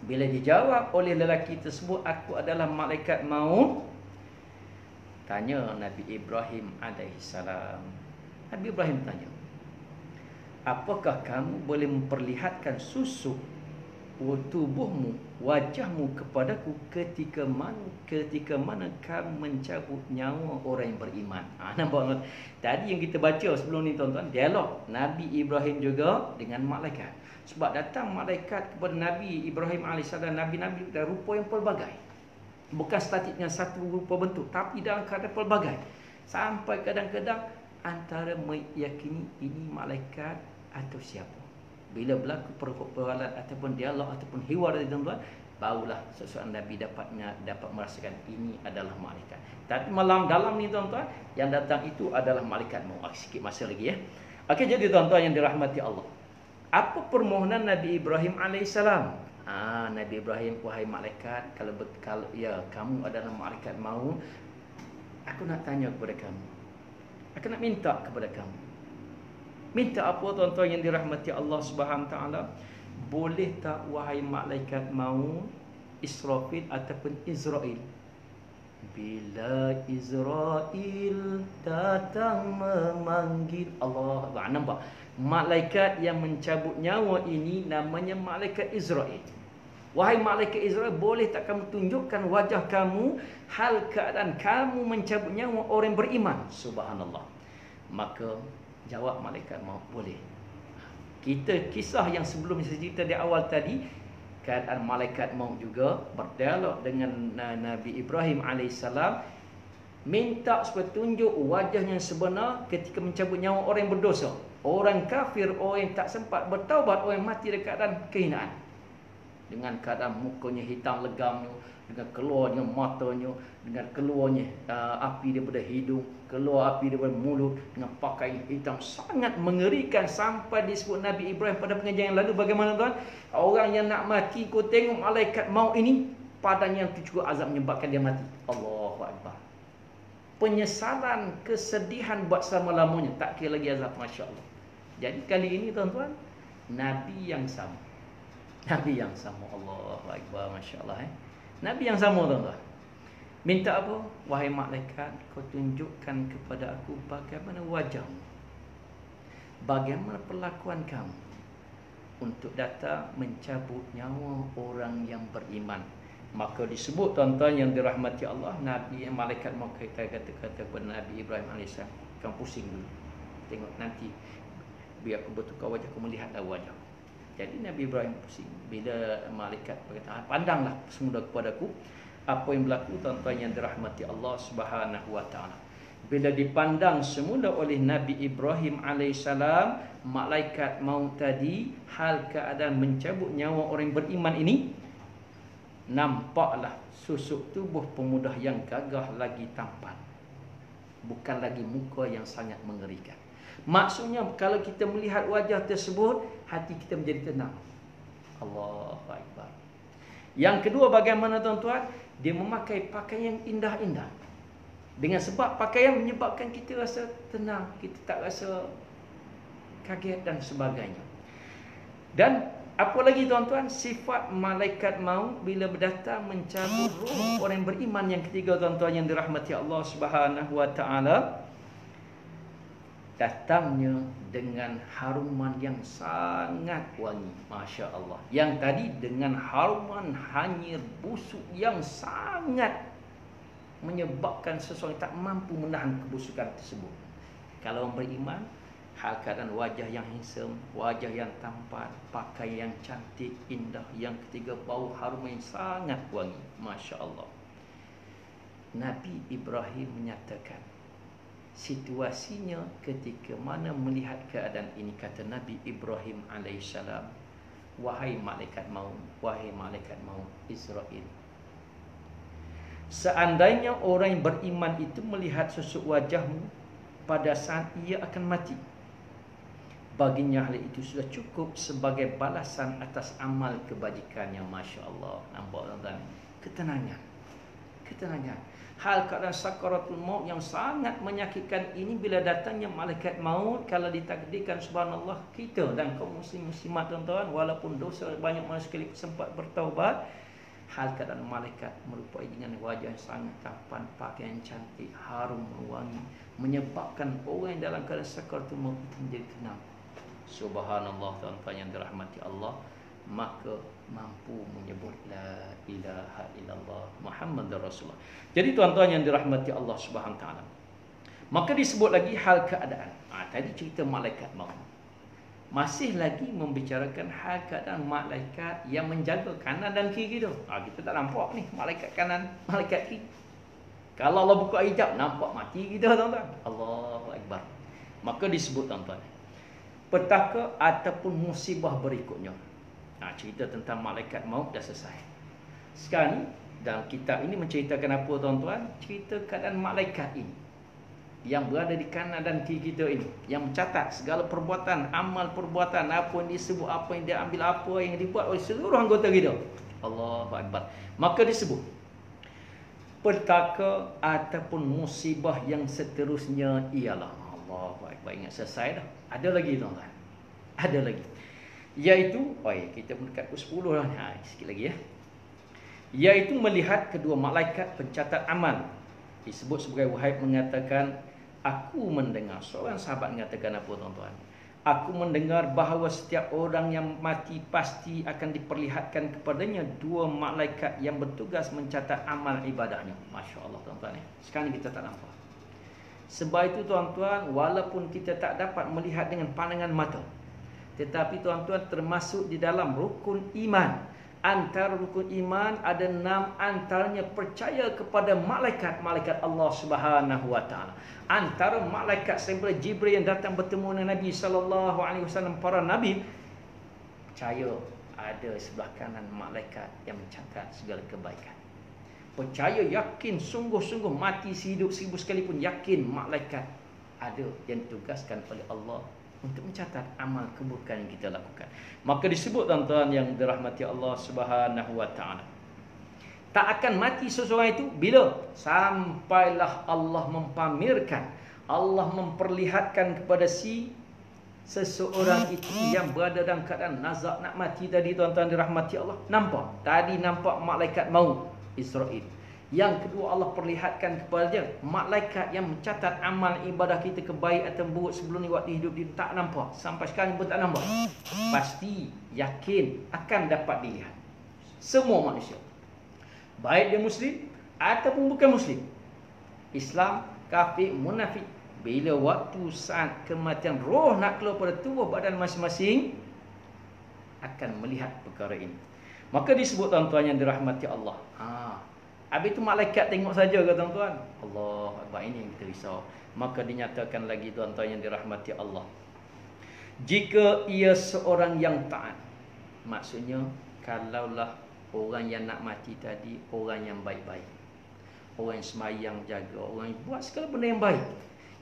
Bila dijawab oleh lelaki tersebut, aku adalah malaikat maut, tanya Nabi Ibrahim alaihissalam. Nabi Ibrahim tanya, apakah kamu boleh memperlihatkan susuk tubuhmu, wajahmu kepadaku ketika mana kamu mencabut nyawa orang yang beriman. Nampak? Tadi yang kita baca sebelum ni tuan-tuan, dialog Nabi Ibrahim juga dengan malaikat. Sebab datang malaikat kepada Nabi Ibrahim AS, Nabi-Nabi dan rupa yang pelbagai. Bukan statik dengan satu rupa bentuk, tapi dalam keadaan pelbagai. Sampai kadang-kadang antara meyakini ini malaikat atau siapa. Bila berlaku perbualan ataupun dialog ataupun hiwar dari tuan-tuan, barulah seseorang Nabi dapat merasakan ini adalah malaikat. Tapi malam dalam ni tuan-tuan, yang datang itu adalah malaikat maut. Sikit masa lagi ya. Okey, jadi tuan-tuan yang dirahmati Allah, apa permohonan Nabi Ibrahim alaihissalam? Nabi Ibrahim, wahai malaikat, kalau ya kamu adalah malaikat maut, aku nak tanya kepada kamu. Aku nak minta kepada kamu. Minta apa tuan-tuan yang dirahmati Allah Subhanahu taala? Boleh tak wahai malaikat maut Israfil ataupun Israel, bila Israel datang memanggil Allah, nampak? Malaikat yang mencabut nyawa ini namanya malaikat Israel. Wahai malaikat Israel, boleh tak kamu tunjukkan wajah kamu hal keadaan kamu mencabut nyawa orang beriman? Subhanallah. Maka jawab malaikat maut, boleh. Kita kisah yang sebelum saya cerita di awal tadi, keadaan malaikat maut juga berdialog dengan Nabi Ibrahim alaihissalam, minta supaya tunjuk wajah yang sebenar ketika mencabut nyawa orang yang berdosa, orang kafir, orang yang tak sempat bertaubat, orang yang mati dalam keadaan kehinaan, dengan keadaan mukanya hitam legamnya, dengan keluarnya matanya, dengan keluarnya api daripada hidung, keluar api daripada mulut, dengan pakaian hitam sangat mengerikan. Sampai disebut Nabi Ibrahim pada pengajian yang lalu, bagaimana tuan, orang yang nak mati, kau tengok malaikat maut ini, padanya yang cukup azab menyebabkan dia mati. Allahu Akbar. Penyesalan, kesedihan buat selama-lamanya, tak kira lagi azab. Masya Allah. Jadi kali ini tuan-tuan, Nabi yang sama. Nabi yang sama. Allahu Akbar. Masya Allah. Nabi yang sama tuan-tuan. Minta apa? Wahai malaikat, kau tunjukkan kepada aku bagaimana wajahmu, bagaimana perlakuan kamu untuk datang mencabut nyawa orang yang beriman. Maka disebut tuan-tuan yang dirahmati Allah, Nabi yang malaikat mau kata kepada Nabi Ibrahim AS, kamu pusing dulu, tengok nanti biar aku bertukar wajah, aku melihatlah wajah. Jadi Nabi Ibrahim pusing. Bila malaikat berkata, pandanglah semula kepadaku apa yang berlaku, tuan-tuan yang dirahmati Allah Subhanahu wa taala. Bila dipandang semula oleh Nabi Ibrahim alaihissalam, malaikat maut tadi, hal keadaan mencabut nyawa orang beriman ini, nampaklah susuk tubuh pemuda yang gagah lagi tampan, bukan lagi muka yang sangat mengerikan. Maksudnya kalau kita melihat wajah tersebut, hati kita menjadi tenang. Allahu Akbar. Yang kedua, bagaimana tuan-tuan? Dia memakai pakaian yang indah-indah. Dengan sebab pakaian menyebabkan kita rasa tenang, kita tak rasa kaget dan sebagainya. Dan apa lagi tuan-tuan? Sifat malaikat maut bila berdatang mencabut roh orang yang beriman. Yang ketiga tuan-tuan yang dirahmati Allah Subhanahu wa taala, datangnya dengan haruman yang sangat wangi. Masya Allah. Yang tadi dengan haruman hanyir busuk yang sangat menyebabkan seseorang tak mampu menahan kebusukan tersebut. Kalau orang beriman, hal keadaan wajah yang handsome, wajah yang tampan, pakaian yang cantik, indah. Yang ketiga, bau harum yang sangat wangi. Masya Allah. Nabi Ibrahim menyatakan, situasinya ketika mana melihat keadaan ini, kata Nabi Ibrahim alaihissalam, wahai malaikat maut, wahai malaikat maut Israel, seandainya orang yang beriman itu melihat susuk wajahmu pada saat ia akan mati, baginya hal itu sudah cukup sebagai balasan atas amal kebajikannya. Masya Allah. Nampak tuan-tuan? Ketenangan. ketenangan. Hal keadaan sakaratul maut yang sangat menyakitkan ini bila datangnya malaikat maut, kalau ditakdirkan subhanallah kita dan kaum muslimat tuan-tuan, walaupun dosa banyak mana sekali sempat bertaubat, hal keadaan malaikat merupai dengan wajah yang sangat tampan, pakaian cantik, harum wangi, menyebabkan orang yang dalam keadaan sakaratul maut itu menjadi tenang. Subhanallah tuan-tuan yang dirahmati Allah, maka mampu menyebut la ilaha illallah Muhammadur Rasulullah. Jadi tuan-tuan yang dirahmati Allah Subhanahu taala, maka disebut lagi hal keadaan. Tadi cerita malaikat maut. Masih lagi membicarakan hal keadaan malaikat yang menjaga kanan dan kiri tu. Kita tak nampak ni malaikat kanan, malaikat kiri. Kalau Allah buka hijab, nampak mati kita tuan-tuan. Allahu Akbar. Maka disebut tuan-tuan, petaka ataupun musibah berikutnya. Cerita tentang malaikat maut dah selesai. Sekarang ni dalam kitab ini menceritakan apa tuan-tuan? Cerita keadaan malaikat ini yang berada di kanan dan kiri kita ini, yang mencatat segala perbuatan, amal perbuatan, apa yang disebut, apa yang dia ambil, apa yang dibuat oleh seluruh anggota kita. Allahu Akbar. Maka disebut petaka ataupun musibah yang seterusnya ialah, Allahu Akbar. Ingat selesai dah. Ada lagi tuan-tuan. Ada lagi. Iaitu, kita mendekat pukul 10 dah. Sikit lagi ya. Iaitu melihat kedua malaikat pencatat amal. Disebut sebagai Wahid mengatakan, aku mendengar, seorang sahabat mengatakan apa tuan-tuan? Aku mendengar bahawa setiap orang yang mati pasti akan diperlihatkan kepadanya dua malaikat yang bertugas mencatat amal ibadahnya. Masya Allah tuan-tuan. Sekarang kita tak nampak. Sebab itu tuan-tuan, walaupun kita tak dapat melihat dengan pandangan mata, tetapi tuan-tuan termasuk di dalam rukun iman. Antara rukun iman ada 6, antaranya percaya kepada malaikat-malaikat Allah Subhanahu wa taala. Antara malaikat daripada Jibril yang datang bertemu dengan Nabi sallallahu alaihi wasallam, para nabi, percaya ada sebelah kanan malaikat yang mencatat segala kebaikan. Percaya, yakin, sungguh-sungguh, mati hidup 1000 sekalipun yakin malaikat ada yang ditugaskan oleh Allah untuk mencatat amal keburukan yang kita lakukan. Maka disebut tuan-tuan yang dirahmati Allah Subhanahu wa taala, tak akan mati seseorang itu bila sampailah Allah mempamerkan, Allah memperlihatkan kepada seseorang itu yang berada dalam keadaan nazak nak mati tadi tuan-tuan dirahmati Allah. Nampak? Tadi nampak malaikat maut Israel. Yang kedua, Allah perlihatkan kepada dia malaikat yang mencatat amal ibadah kita, kebaik atau buruk sebelum ni waktu hidup dia. Tak nampak. Sampai sekarang pun tak nampak. Pasti, yakin akan dapat dilihat semua manusia, baik dia Muslim ataupun bukan Muslim, Islam, kafir, munafik. Bila waktu saat kematian roh nak keluar pada tubuh badan masing-masing, akan melihat perkara ini. Maka disebut tuan-tuan yang dirahmati Allah, habis itu malaikat tengok saja ke tuan-tuan? Allah Akbar, ini yang kita risau. Maka dinyatakan lagi tuan-tuan yang dirahmati Allah, jika ia seorang yang taat, maksudnya kalaulah orang yang nak mati tadi orang yang baik-baik, orang yang semayang, jaga, orang yang buat segala benda yang baik.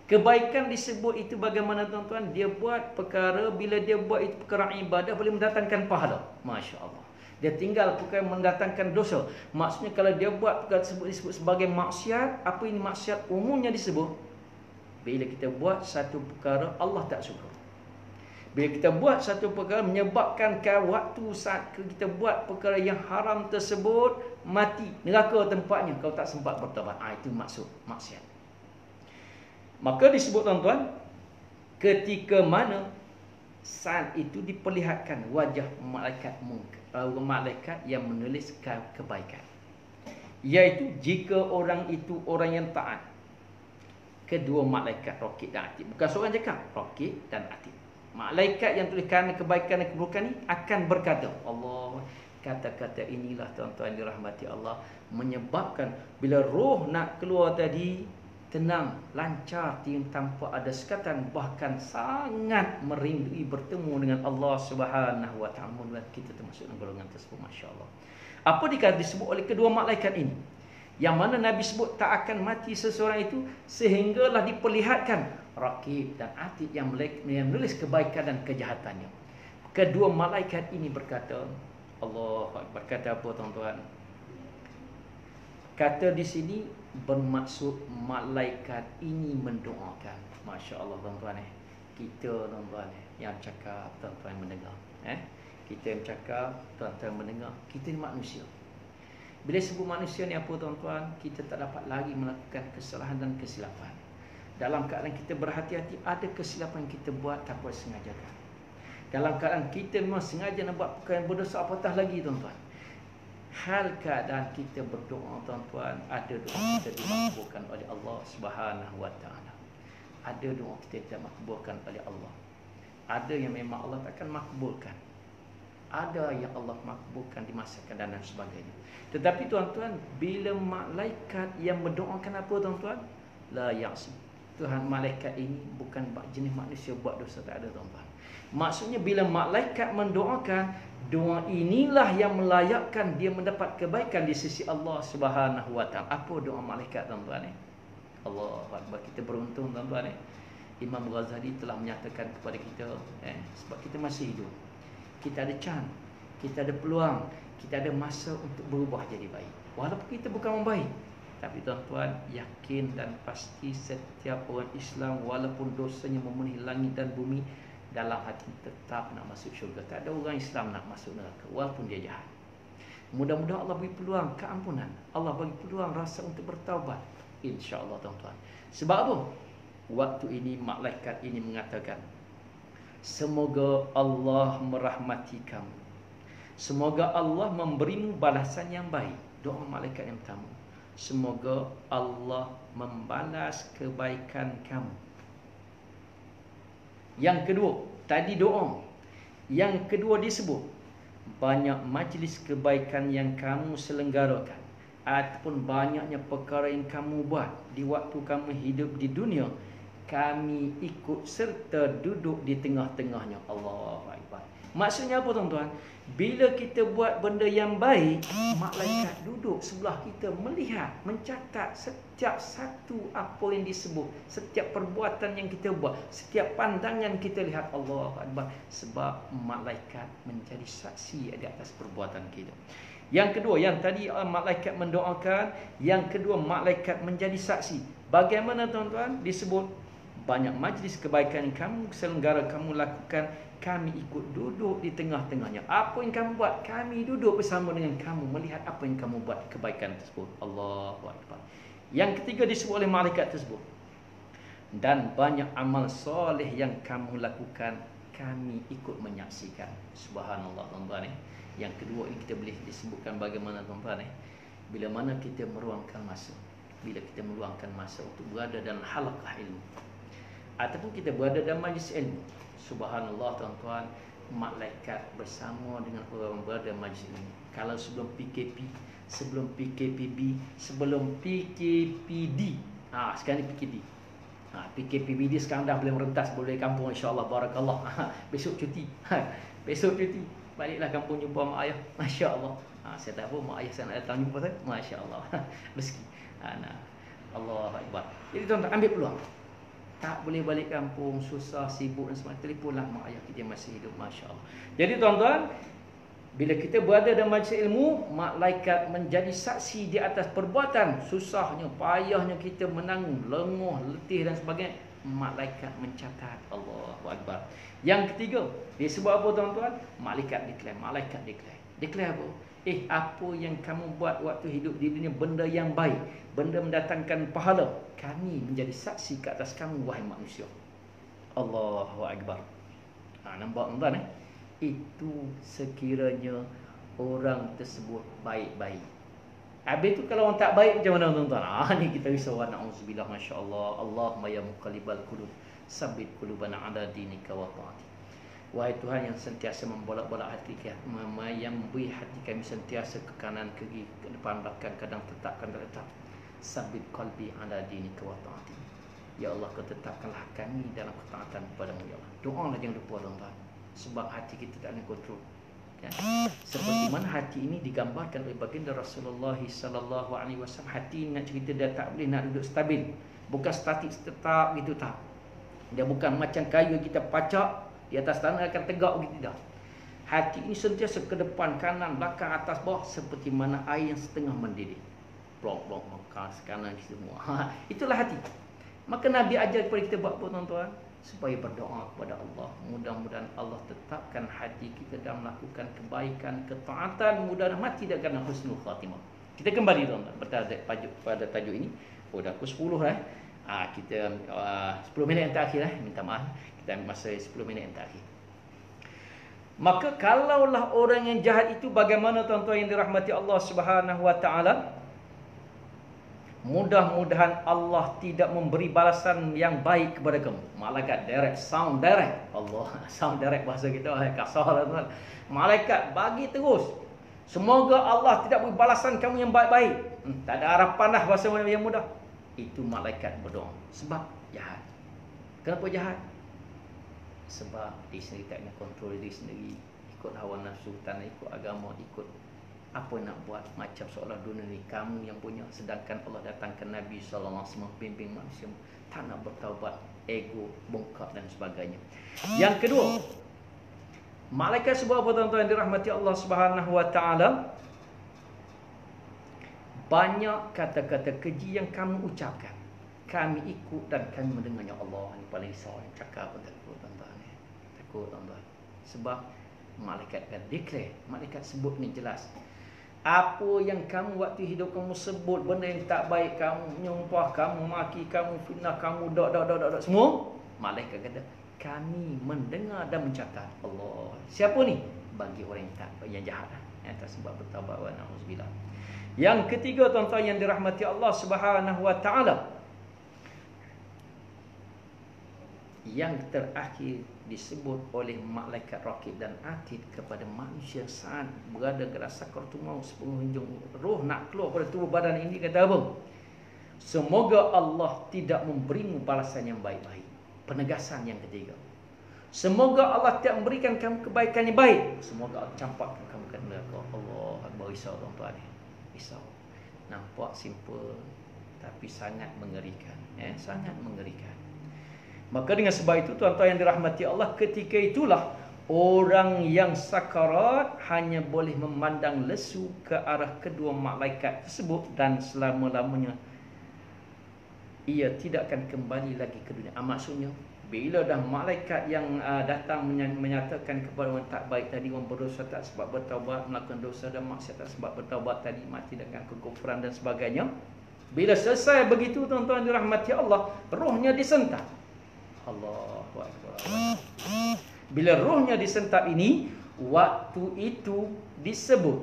Kebaikan disebut itu bagaimana tuan-tuan? Dia buat perkara, bila dia buat itu perkara ibadah boleh mendatangkan pahala. Masya Allah. Dia tinggal perkara mendatangkan dosa. Maksudnya kalau dia buat perkara tersebut disebut sebagai maksiat. Apa ini maksiat? Umumnya disebut bila kita buat satu perkara Allah tak suka. Bila kita buat satu perkara menyebabkan waktu saat kita buat perkara yang haram tersebut mati, neraka tempatnya, kau tak sempat bertaubat. Itu maksud maksiat. Maka disebut tuan-tuan, ketika mana saat itu diperlihatkan wajah malaikat yang menulis kebaikan, iaitu jika orang itu orang yang taat, kedua malaikat Raqib dan Atid. Bukan seorang cakap, Raqib dan Atid. Malaikat yang tuliskan kebaikan dan keburukan ini akan berkata, Allah, kata-kata inilah tuan-tuan dirahmati Allah, menyebabkan bila roh nak keluar tadi tenang, lancar, tanpa ada sekatan, bahkan sangat merindui bertemu dengan Allah Subhanahu wa taala. Kita termasuk dalam golongan tersebut, masya-Allah. Apa disebut oleh kedua malaikat ini? Yang mana Nabi sebut tak akan mati seseorang itu sehinggalah diperlihatkan Raqib dan Atid yang menulis kebaikan dan kejahatannya. Kedua malaikat ini berkata, Allah berkata apa tuan-tuan? Kata di sini bermaksud malaikat ini mendoakan. Masya Allah tuan-tuan kita tuan-tuan yang cakap, tuan-tuan mendengar. Kita yang cakap, tuan-tuan mendengar. Kita ni manusia. Bila sebut manusia ni apa tuan-tuan? Kita tak dapat lagi melakukan kesalahan dan kesilapan. Dalam keadaan kita berhati-hati, ada kesilapan yang kita buat tanpa sengajakan. Dalam keadaan kita memang sengaja nak buat perkara yang berdosa, apatah lagi tuan-tuan. Hal keadaan kita berdoa tuan-tuan, ada doa kita dimakbulkan oleh Allah Subhanahu Wa Taala. Ada doa kita tidak makbulkan oleh Allah. Ada yang memang Allah takkan makbulkan. Ada yang Allah makbulkan di masa keadaan dan sebagainya. Tetapi tuan-tuan, bila malaikat yang mendoakan apa tuan-tuan? La ya'si. Tuhan, malaikat ini bukan jenis manusia buat dosa, tak ada tuan-tuan. Maksudnya bila malaikat mendoakan, doa inilah yang melayakkan dia mendapat kebaikan di sisi Allah Subhanahu Wa Taala. Apa doa malaikat tuan-tuan Allah Akbar, kita beruntung tuan-tuan Imam Ghazali telah menyatakan kepada kita sebab kita masih hidup, kita ada chance, kita ada peluang, kita ada masa untuk berubah jadi baik. Walaupun kita bukan orang baik, tapi tuan-tuan yakin dan pasti setiap orang Islam walaupun dosanya memenuhi langit dan bumi, dalam hati tetap nak masuk syurga. Tak ada orang Islam nak masuk neraka walaupun dia jahat. Mudah-mudahan Allah beri peluang keampunan, Allah bagi peluang rasa untuk bertaubat, insya-Allah tuan-tuan. Sebab apa? Waktu ini malaikat ini mengatakan, semoga Allah merahmati kamu, semoga Allah memberimu balasan yang baik. Doa malaikat yang pertama, semoga Allah membalas kebaikan kamu. Yang kedua, tadi doa. Yang kedua disebut, banyak majlis kebaikan yang kamu selenggarakan, ataupun banyaknya perkara yang kamu buat di waktu kamu hidup di dunia, kami ikut serta duduk di tengah-tengahnya. Allahu Akbar. Maksudnya apa tuan-tuan? Bila kita buat benda yang baik, malaikat duduk sebelah kita melihat, mencatat setiap satu apa yang disebut, setiap perbuatan yang kita buat, setiap pandangan kita lihat. Allahu Akbar. Sebab malaikat menjadi saksi di atas perbuatan kita. Yang kedua, yang tadi malaikat mendoakan, yang kedua malaikat menjadi saksi. Bagaimana tuan-tuan? Disebut banyak majlis kebaikan yang kamu selenggara, kamu lakukan, kami ikut duduk di tengah-tengahnya. Apa yang kamu buat, kami duduk bersama dengan kamu, melihat apa yang kamu buat kebaikan tersebut. Allahu Akbar. Yang ketiga disebut oleh malaikat tersebut, dan banyak amal soleh yang kamu lakukan, kami ikut menyaksikan. Subhanallah tuan-tuan. Yang kedua ini kita boleh disebutkan bagaimana tuan-tuan bila mana kita meluangkan masa, bila kita meluangkan masa untuk berada dalam halaqah ilmu, ataupun kita berada dalam majlis ilmu. Subhanallah tuan-tuan, malaikat bersama dengan orang berada dalam majlis ilmu. Kalau sebelum PKP, sebelum PKPB, sebelum PKPD, sekarang ni PKP. PKPBD sekarang dah boleh merentas, boleh kampung, insya-Allah, barakallah. Besok cuti. Besok cuti. Baliklah kampung jumpa mak ayah. Masya-Allah. Saya tak tahu mak ayah saya nak datang jumpa saya. Masya-Allah. Rezeki. Allahu Akbar. Jadi tuan-tuan, ambil peluang. Tak boleh balik kampung, susah, sibuk dan sebagainya, telefonlah mak ayah kita masih hidup. Masya-Allah. Jadi tuan-tuan, bila kita berada dalam majlis ilmu, malaikat menjadi saksi di atas perbuatan susahnya, payahnya kita menanggung, lenguh, letih dan sebagainya. Malaikat mencatat. Allahu Akbar. Yang ketiga, disebut apa tuan-tuan? Malaikat declare. Malaikat declare. Declare apa? Apa yang kamu buat waktu hidup di dunia, benda yang baik, benda mendatangkan pahala, kami menjadi saksi ke atas kamu, wahai manusia. Allahu Akbar. Nampak tuan-tuan Itu sekiranya orang tersebut baik-baik. Habis tu kalau orang tak baik macam mana tuan-tuan? Ni kita risau. Na'udzubillah, masya-Allah. Allahumma ya muqallibal qulub, sabbit qulubana ala dinika wa ta'ati. Wahai Tuhan yang sentiasa membolak-bolak hati kami, yang memberi hati kami sentiasa ke kanan, ke kiri, ke depan, belakang, kadang tetap, kadang tetap. Sabbit qalbi ala dinika wa ta'ati. Ya Allah, kau tetapkanlah kami dalam ketaatan kepadamu, ya Allah. Doalah jangan lupa tuan-tuan. Sebab hati kita tak ada kontrol. Seperti mana hati ini digambarkan oleh baginda Rasulullah sallallahu alaihi wasallam. Hati nak cerita dia tak boleh nak duduk stabil, bukan statik tetap gitu tak. Dia bukan macam kayu kita pacak di atas tanah akan tegak begitu dah. Hati ini sentiasa ke depan, kanan, belakang, atas, bawah, seperti mana air yang setengah mendidih. blok kanan semua. Itulah hati. Maka Nabi ajar kepada kita buat apa tuan-tuan? Supaya berdoa kepada Allah. Mudah-mudahan Allah tetapkan hati kita dalam melakukan kebaikan, ketaatan, mudah-mudahan mati dengan husnul khatimah. Kita kembali tuan-tuan pada tajuk ini. Dah pukul 10 kita 10 minit yang terakhir minta maaf. Kita ambil masa 10 minit yang terakhir. Maka kalaulah orang yang jahat itu, bagaimana tuan-tuan yang dirahmati Allah Subhanahu wa taala? Mudah-mudahan Allah tidak memberi balasan yang baik kepada kamu. Malaikat direct, sound direct. Allah, sound direct bahasa kita kasar lah tuan. Malaikat bagi terus. Semoga Allah tidak beri balasan kamu yang baik-baik. Tak ada harapan dah, bahasa yang mudah. Itu malaikat berdoa. Sebab jahat. Kenapa jahat? Sebab dia sendiri tak nak kontrol diri sendiri. Ikut hawa nafsu, tak nak ikut agama, ikut apa nak buat, macam seolah dunia ni kamu yang punya, sedangkan Allah datangkan Nabi SAW bimbing manusia, tak nak bertaubat, ego bongkak dan sebagainya. Yang kedua, malaikat sebuah apa tuan-tuan dirahmati Allah Subhanahu wa taala, banyak kata-kata keji yang kamu ucapkan, kami ikut dan kami mendengarnya. Allah ni paling risau ni cakap pun takut tuan-tuan, takut tuan-tuan. Sebab malaikat kan declare, malaikat sebut ni jelas. Apa yang kamu waktu hidup kamu sebut, benda yang tak baik, kamu menyumpah, kamu maki, kamu fitnah, kamu dok semua, malaikat kata kami mendengar dan mencatat. Allah. Siapa ni? Bagi orang yang jahat, yang tak sebab bertaubat, wa na'udzubillah. Yang ketiga tuan-tuan yang dirahmati Allah Subhanahu wa taala, yang terakhir disebut oleh malaikat rakib dan atid kepada manusia saat berada dalam sakaratul maut, sepenghujung roh nak keluar pada tubuh badan ini, kata apa? Semoga Allah tidak memberimu balasan yang baik-baik. Penegasan yang ketiga. Semoga Allah tidak memberikan kamu kebaikan yang baik. Semoga Allah campakkan kamu ke neraka. Allah Akbar. Risau tuan-tuan. Risau. Nampak simple tapi sangat mengerikan. Sangat mengerikan. Maka dengan sebab itu tuan-tuan yang dirahmati Allah, ketika itulah orang yang sakarat hanya boleh memandang lesu ke arah kedua malaikat tersebut, dan selama-lamanya ia tidak akan kembali lagi ke dunia. Maksudnya bila dah malaikat yang datang menyatakan kepada orang tak baik tadi, orang berdosa tak sebab bertaubat, melakukan dosa dan maksiat tak sebab bertaubat tadi, mati dengan kekufuran dan sebagainya, bila selesai begitu tuan-tuan dirahmati Allah, rohnya disentak. Allahu Akbar. Bila rohnya disentak ini, waktu itu disebut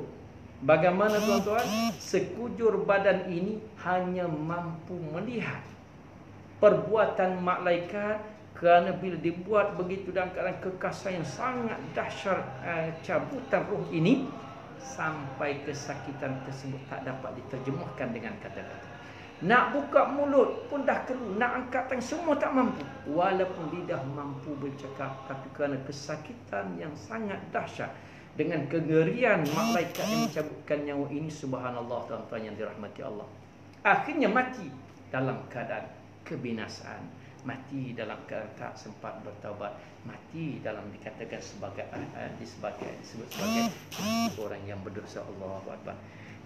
bagaimana tuan-tuan, sekujur badan ini hanya mampu melihat perbuatan malaikat, kerana bila dibuat begitu dalam keadaan kekasan yang sangat dahsyat, cabutan roh ini, sampai kesakitan tersebut tak dapat diterjemahkan dengan kata-kata. Nak buka mulut pun dah keruh, nak angkat tangan semua tak mampu. Walaupun lidah mampu bercakap, tapi kerana kesakitan yang sangat dahsyat dengan kengerian malaikat yang mencabutkan nyawa ini, subhanallah tuan-tuan yang dirahmati Allah, akhirnya mati dalam keadaan kebinasaan, mati dalam keadaan tak sempat bertaubat, mati dalam dikatakan disebut sebagai orang yang berdosa. Allahu Akbar.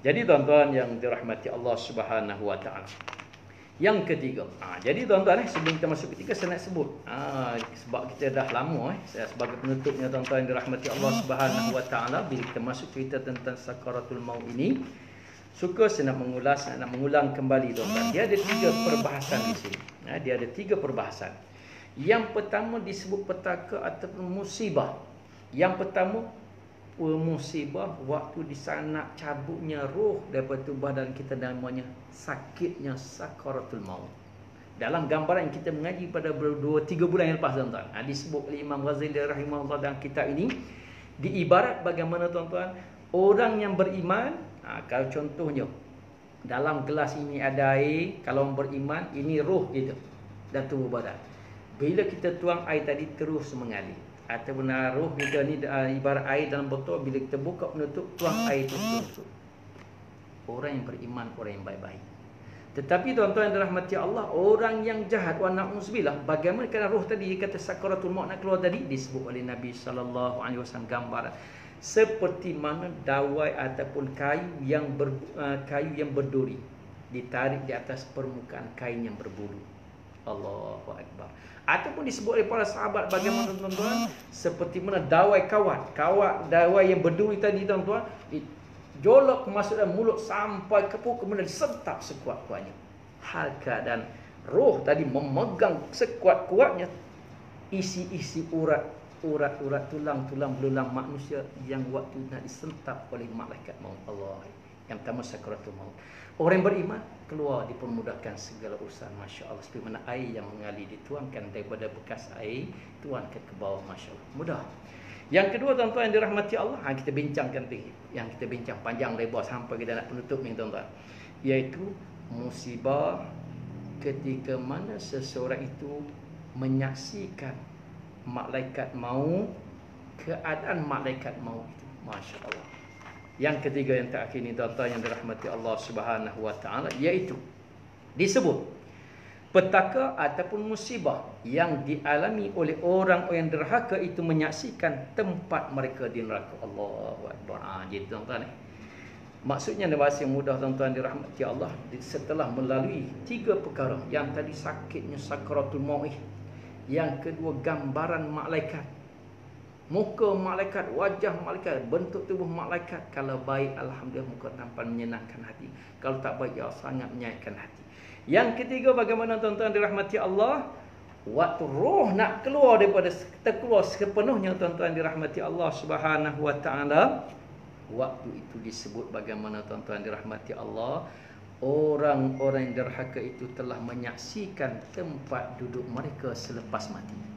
Jadi tuan-tuan yang dirahmati Allah Subhanahu wa taala, yang ketiga, jadi tuan-tuan sebelum kita masuk ketiga, saya nak sebut sebab kita dah lama saya sebagai penutupnya tuan-tuan yang dirahmati Allah Subhanahu wa taala, bila kita masuk cerita tentang sakaratul maut ini, suka saya nak mengulang kembali tuan-tuan. Dia ada 3 perbahasan di sini. Dia ada 3 perbahasan. Yang pertama disebut petaka ataupun musibah. Yang pertama, musibah waktu di sana cabutnya roh daripada tubuh badan kita, namanya sakitnya sakaratul maut. Dalam gambaran yang kita mengaji pada 2-3 bulan yang lepas tuan-tuan, disebut oleh Imam Ghazali rahimahullah dalam kitab ini, diibarat bagaimana tuan-tuan, orang yang beriman, kalau contohnya dalam gelas ini ada air, kalau orang beriman, ini roh kita dan tubuh badan. Bila kita tuang air tadi terus mengalir, ataupun roh kita ni ibarat air dalam botol, bila kita buka penutup, tuang air itu tutup. Orang yang beriman, orang yang baik-baik. Tetapi tuan-tuan yang dirahmati Allah, orang yang jahat, wa na'udzubillah, bagaimana kerana roh tadi kata sakaratul maut nak keluar tadi, disebut oleh Nabi SAW gambaran seperti mana dawai ataupun kayu yang berduri. ditarik di atas permukaan kain yang berbulu. Allahu Akbar. Ataupun disebut oleh para sahabat bagaimana tuan-tuan, seperti mana dawai kawat dawai yang berduri tadi tuan-tuan, dijolok masuk dalam mulut sampai ke perut, kemudian disentap sekuat-kuatnya. Hal keadaan roh tadi memegang sekuat-kuatnya isi-isi urat tulang-tulang belulang manusia yang waktu nak disentap oleh malaikat maut. Allah, yang pertama sakaratul maut. Orang yang beriman keluar dipermudahkan segala urusan, Masya Allah. Seperti mana air yang mengalir dituangkan daripada bekas air, tuangkan ke bawah, Masya Allah, mudah. Yang kedua tuan-tuan yang dirahmati Allah, kita bincangkan tinggi, yang kita bincang panjang lebar sampai kita nak penutup ni tuan-tuan, iaitu musibah ketika mana seseorang itu menyaksikan malaikat maut, keadaan malaikat maut itu, Masya Allah. Yang ketiga yang terakhir ni tuan-tuan yang dirahmati Allah Subhanahu wa taala, iaitu disebut petaka ataupun musibah yang dialami oleh orang-orang yang derhaka itu menyaksikan tempat mereka di neraka. Allahu Akbar. Jadi tuan-tuan, maksudnya dalam bahasa yang mudah tuan-tuan dirahmati Allah, setelah melalui 3 perkara, yang tadi sakitnya sakaratul maut, yang kedua gambaran malaikat, muka malaikat, wajah malaikat, bentuk tubuh malaikat. Kalau baik, alhamdulillah, muka tampan menyenangkan hati. Kalau tak baik, ya sangat menyayatkan hati. Yang ketiga, bagaimana tuan-tuan dirahmati Allah, waktu roh nak keluar daripada, terkeluar sepenuhnya tuan-tuan dirahmati Allah Subhanahu wa taala, waktu itu disebut bagaimana tuan-tuan dirahmati Allah, orang-orang yang derhaka itu telah menyaksikan tempat duduk mereka selepas mati.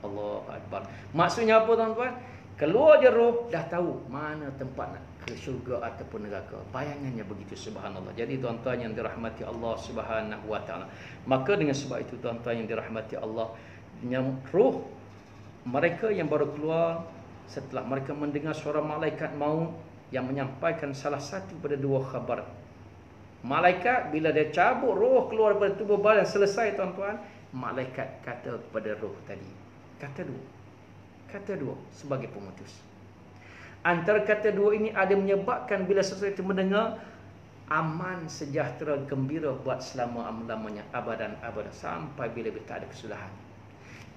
Allahu Akbar. Maksudnya apa tuan-tuan? Keluar je roh, dah tahu mana tempat nak ke syurga ataupun neraka. Bayangannya begitu, subhanallah. Jadi tuan-tuan yang dirahmati Allah Subhanahu wa taala, maka dengan sebab itu tuan-tuan yang dirahmati Allah, roh mereka yang baru keluar setelah mereka mendengar suara malaikat maut yang menyampaikan salah satu pada 2 khabar. Malaikat bila dia cabut roh keluar daripada tubuh badan, selesai tuan-tuan, malaikat kata kepada roh tadi, kata dua sebagai pemutus. Antara kata dua ini ada menyebabkan bila seseorang itu mendengar, aman, sejahtera, gembira buat selama-lamanya, abadan sampai bila tak ada kesudahan.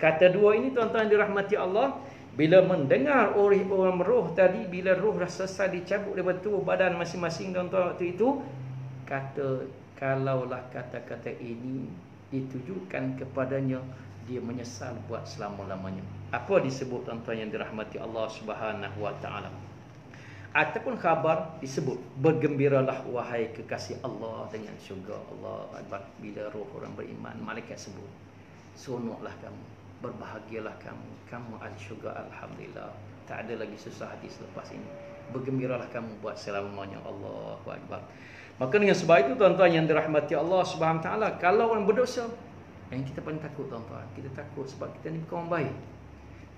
Kata dua ini tuan-tuan dirahmati Allah, bila mendengar orang roh tadi, bila roh dah selesai dicabut daripada tubuh badan masing-masing tuan-tuan waktu itu, kata, kalaulah kata-kata ini ditujukan kepadanya, dia menyesal buat selama-lamanya. Apa disebut tuan-tuan yang dirahmati Allah Subhanahu wa taala? Ataupun khabar disebut, bergembiralah wahai kekasih Allah dengan syurga. Allah Akbar. Bila roh orang beriman, malaikat sebut, seronoklah kamu, berbahagialah kamu ahli syurga, alhamdulillah, tak ada lagi susah hati selepas ini, bergembiralah kamu buat selamanya. Allahu Akbar. Maka dengan sebab itu tuan-tuan yang dirahmati Allah Subhanahu wa taala, kalau orang berdosa, yang kita paling takut tuan-tuan, kita takut sebab kita ni bukan orang baik.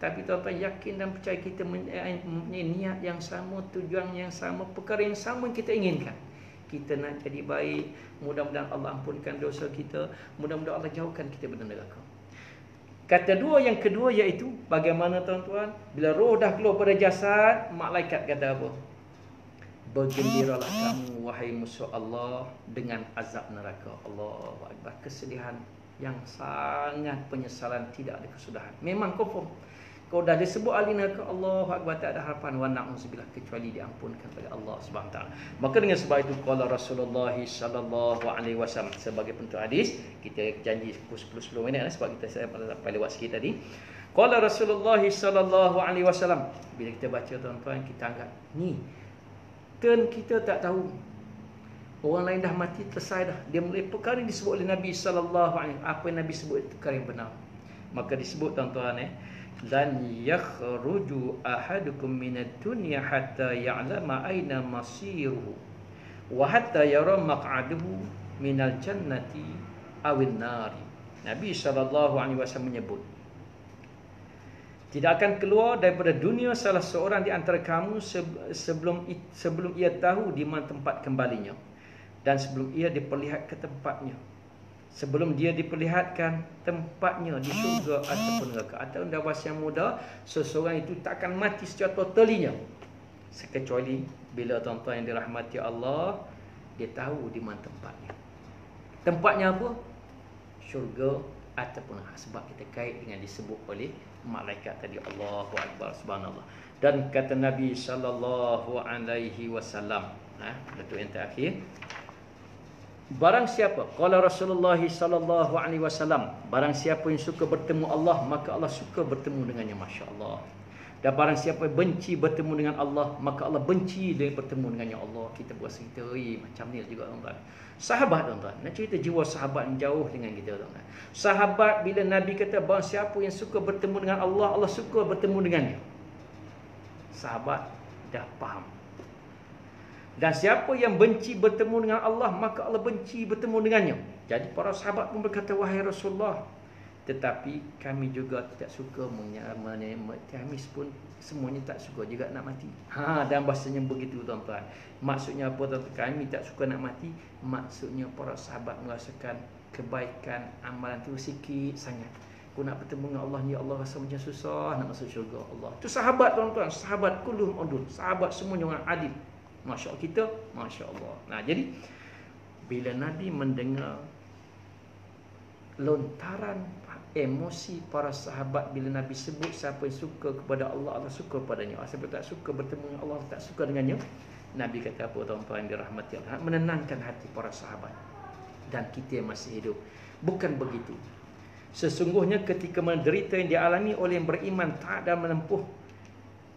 Tapi tuan-tuan yakin dan percaya kita mempunyai niat yang sama, tujuan yang sama, perkara yang sama yang kita inginkan. Kita nak jadi baik, mudah-mudahan Allah ampunkan dosa kita, mudah-mudahan Allah jauhkan kita dari neraka. Kata dua yang kedua iaitu bagaimana tuan-tuan, bila roh dah keluar pada jasad, malaikat kata apa? Bergembiralah kamu wahai musuh Allah dengan azab neraka. Allahu Akbar. Kesedihan yang sangat, penyesalan, tidak ada kesudahan. Memang confirm, kau dah disebut ahli neraka, Allahu Akbar, tak ada harapan, wa na'udzubillah, kecuali diampunkan oleh Allah Subhanahu wa taala. Maka dengan sebab itu qala Rasulullah sallallahu alaihi wasallam, sebagai penutup hadis, kita janji 10 minit sebab saya sampai lewat sikit tadi. Qala Rasulullah sallallahu alaihi wasallam, bila kita baca tuan-tuan, kita anggap ni turn kita, tak tahu orang lain dah mati, selesai dah. Dia mulai perkara yang disebut oleh Nabi sallallahu alaihi wasallam, apa yang Nabi sebut itu perkara yang benar. Maka disebut tuan-tuan, lan yakhruju ahadukum minad dunya hatta ya'lama aina masiruhu wa hatta yara maq'aduhu minal jannati awin nari. Nabi sallallahu alaihi wasallam menyebut, tidak akan keluar daripada dunia salah seorang di antara kamu sebelum ia tahu di mana tempat kembalinya, dan sebelum ia diperlihat ke tempatnya, sebelum dia diperlihatkan tempatnya di syurga ataupun neraka. Atau dalam bahasa yang mudah, seseorang itu tak akan mati secara totalinya, sekecuali bila tuan-tuan yang dirahmati Allah, Dia tahu di mana tempatnya. Tempatnya apa? Syurga ataupun sebab kita kait dengan disebut oleh malaikat tadi. Allahu Akbar, subhanallah. Dan kata Nabi sallallahu alaihi wasallam, itu yang terakhir. Barang siapa, qala Rasulullah sallallahu alaihi wasallam, barang siapa yang suka bertemu Allah, maka Allah suka bertemu dengannya, masya-Allah. Dan barang siapa yang benci bertemu dengan Allah, maka Allah benci dia bertemu dengannya. Allah, kita buat cerita macam ni juga tuan-tuan. Sahabat tuan-tuan, nak cerita jiwa sahabat yang jauh dengan kita tuan-tuan. Sahabat bila Nabi kata barang siapa yang suka bertemu dengan Allah, Allah suka bertemu dengannya. Sahabat dah faham. Dan siapa yang benci bertemu dengan Allah, maka Allah benci bertemu dengannya. Jadi para sahabat pun berkata, wahai Rasulullah, tetapi kami juga tidak suka kami pun semuanya tak suka juga nak mati. Dan bahasanya begitu tuan-tuan. Maksudnya apa tuan-tuan? Kami tak suka nak mati. Maksudnya para sahabat merasakan kebaikan amalan tu sikit sangat. Aku nak bertemu dengan Allah ni, Allah rasa macam susah nak masuk syurga Allah. Itu sahabat tuan-tuan, sahabat kulluhum udul. Sahabat semuanya orang adil. Masya-Allah kita, masya-Allah. Nah, jadi bila Nabi mendengar lontaran emosi para sahabat bila Nabi sebut siapa yang suka kepada Allah, Allah suka padanya. Siapa tak suka bertemu dengan Allah, tak suka dengannya. Nabi kata apa tuan-tuan dirahmati Allah? Menenangkan hati para sahabat. Dan kita yang masih hidup, bukan begitu. Sesungguhnya ketika menderita yang dialami oleh yang beriman taat dan menempuh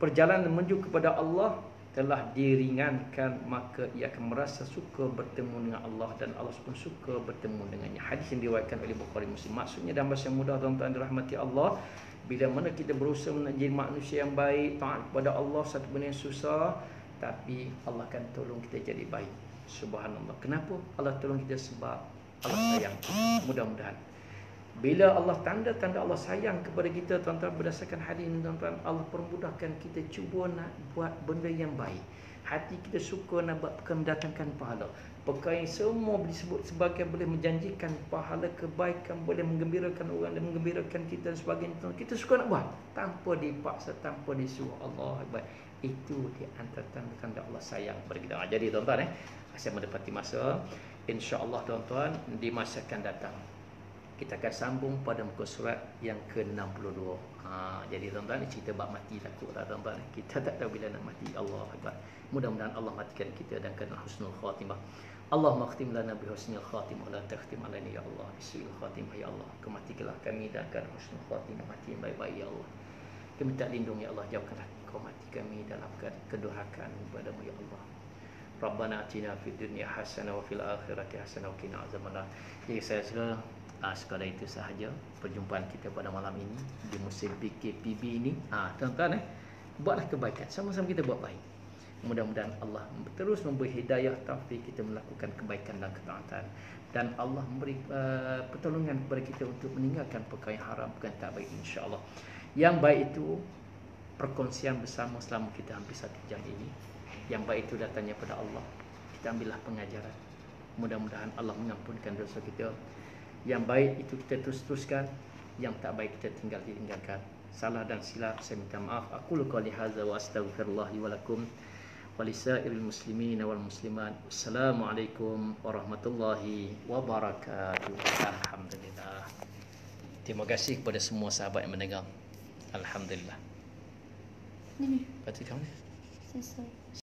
perjalanan menuju kepada Allah telah diringankan, maka ia akan merasa suka bertemu dengan Allah dan Allah pun suka bertemu dengannya. Hadis yang diriwayatkan oleh Bukhari Muslim. Maksudnya dalam bahasa yang mudah tuan-tuan dirahmati Allah, bila mana kita berusaha menjadi manusia yang baik, taat kepada Allah, satu benda yang susah, tapi Allah akan tolong kita jadi baik. Subhanallah. Kenapa Allah tolong kita? Sebab Allah sayang. Mudah-mudahan bila Allah tanda-tanda Allah sayang kepada kita tuan-tuan, berdasarkan hadis ini tuan-tuan, Allah permudahkan kita cuba nak buat benda yang baik. Hati kita suka nak buat perkara mendatangkan pahala. Perkara yang semua disebut sebagai boleh menjanjikan pahala kebaikan, boleh menggembirakan orang dan menggembirakan kita dan sebagainya. Kita suka nak buat tanpa dipaksa, tanpa disuruh. Allah Akbar. Itu di antara tanda-tanda Allah sayang kepada kita. Jadi tuan-tuan, saya mendapati masa, insya-Allah tuan-tuan, di masa akan datang kita akan sambung pada muka surat yang ke-62. Jadi tuan-tuan, cerita bab mati takut tak tuan-tuan? Kita tak tahu bila nak mati. Allah Akbar. Mudah-mudahan Allah matikan kita dan kena husnul khatimah. Allahumma khtim lana bi husnil khatimah, la takhtim alaina ya Allah bisu'il khatimah ya Allah. Kematikanlah kami dan kena husnul khatimah, mati yang baik-baik ya Allah. Kami minta lindung ya Allah, jauhkanlah kau mati kami dalam kedurhakaan padamu ya Allah. Rabbana atina fid dunya hasanah wa fil akhirati hasanah wa qina azabannar. Jadi saya sudah sekadar itu sahaja perjumpaan kita pada malam ini di musim PKPB ini. Tuan-tuan, buatlah kebaikan, sama-sama kita buat baik. Mudah-mudahan Allah terus memberi hidayah taufik kita melakukan kebaikan dan ketaatan, dan Allah memberi pertolongan kepada kita untuk meninggalkan perkara yang haram, bukan tak baik, insya-Allah. Yang baik itu perkongsian bersama selama kita hampir 1 jam ini. Yang baik itu datangnya pada Allah. Kita ambillah pengajaran. Mudah-mudahan Allah mengampunkan dosa kita. Yang baik itu kita teruskan, yang tak baik kita tinggalkan. Salah dan silap saya minta maaf. Aqulu qouli hadza wa astaghfirullah li wa lakum wa lisairil muslimin wal muslimat. Assalamualaikum warahmatullahi wabarakatuh. Alhamdulillah. Terima kasih kepada semua sahabat yang mendengar. Alhamdulillah. Ini Lepas tu kamu selesai.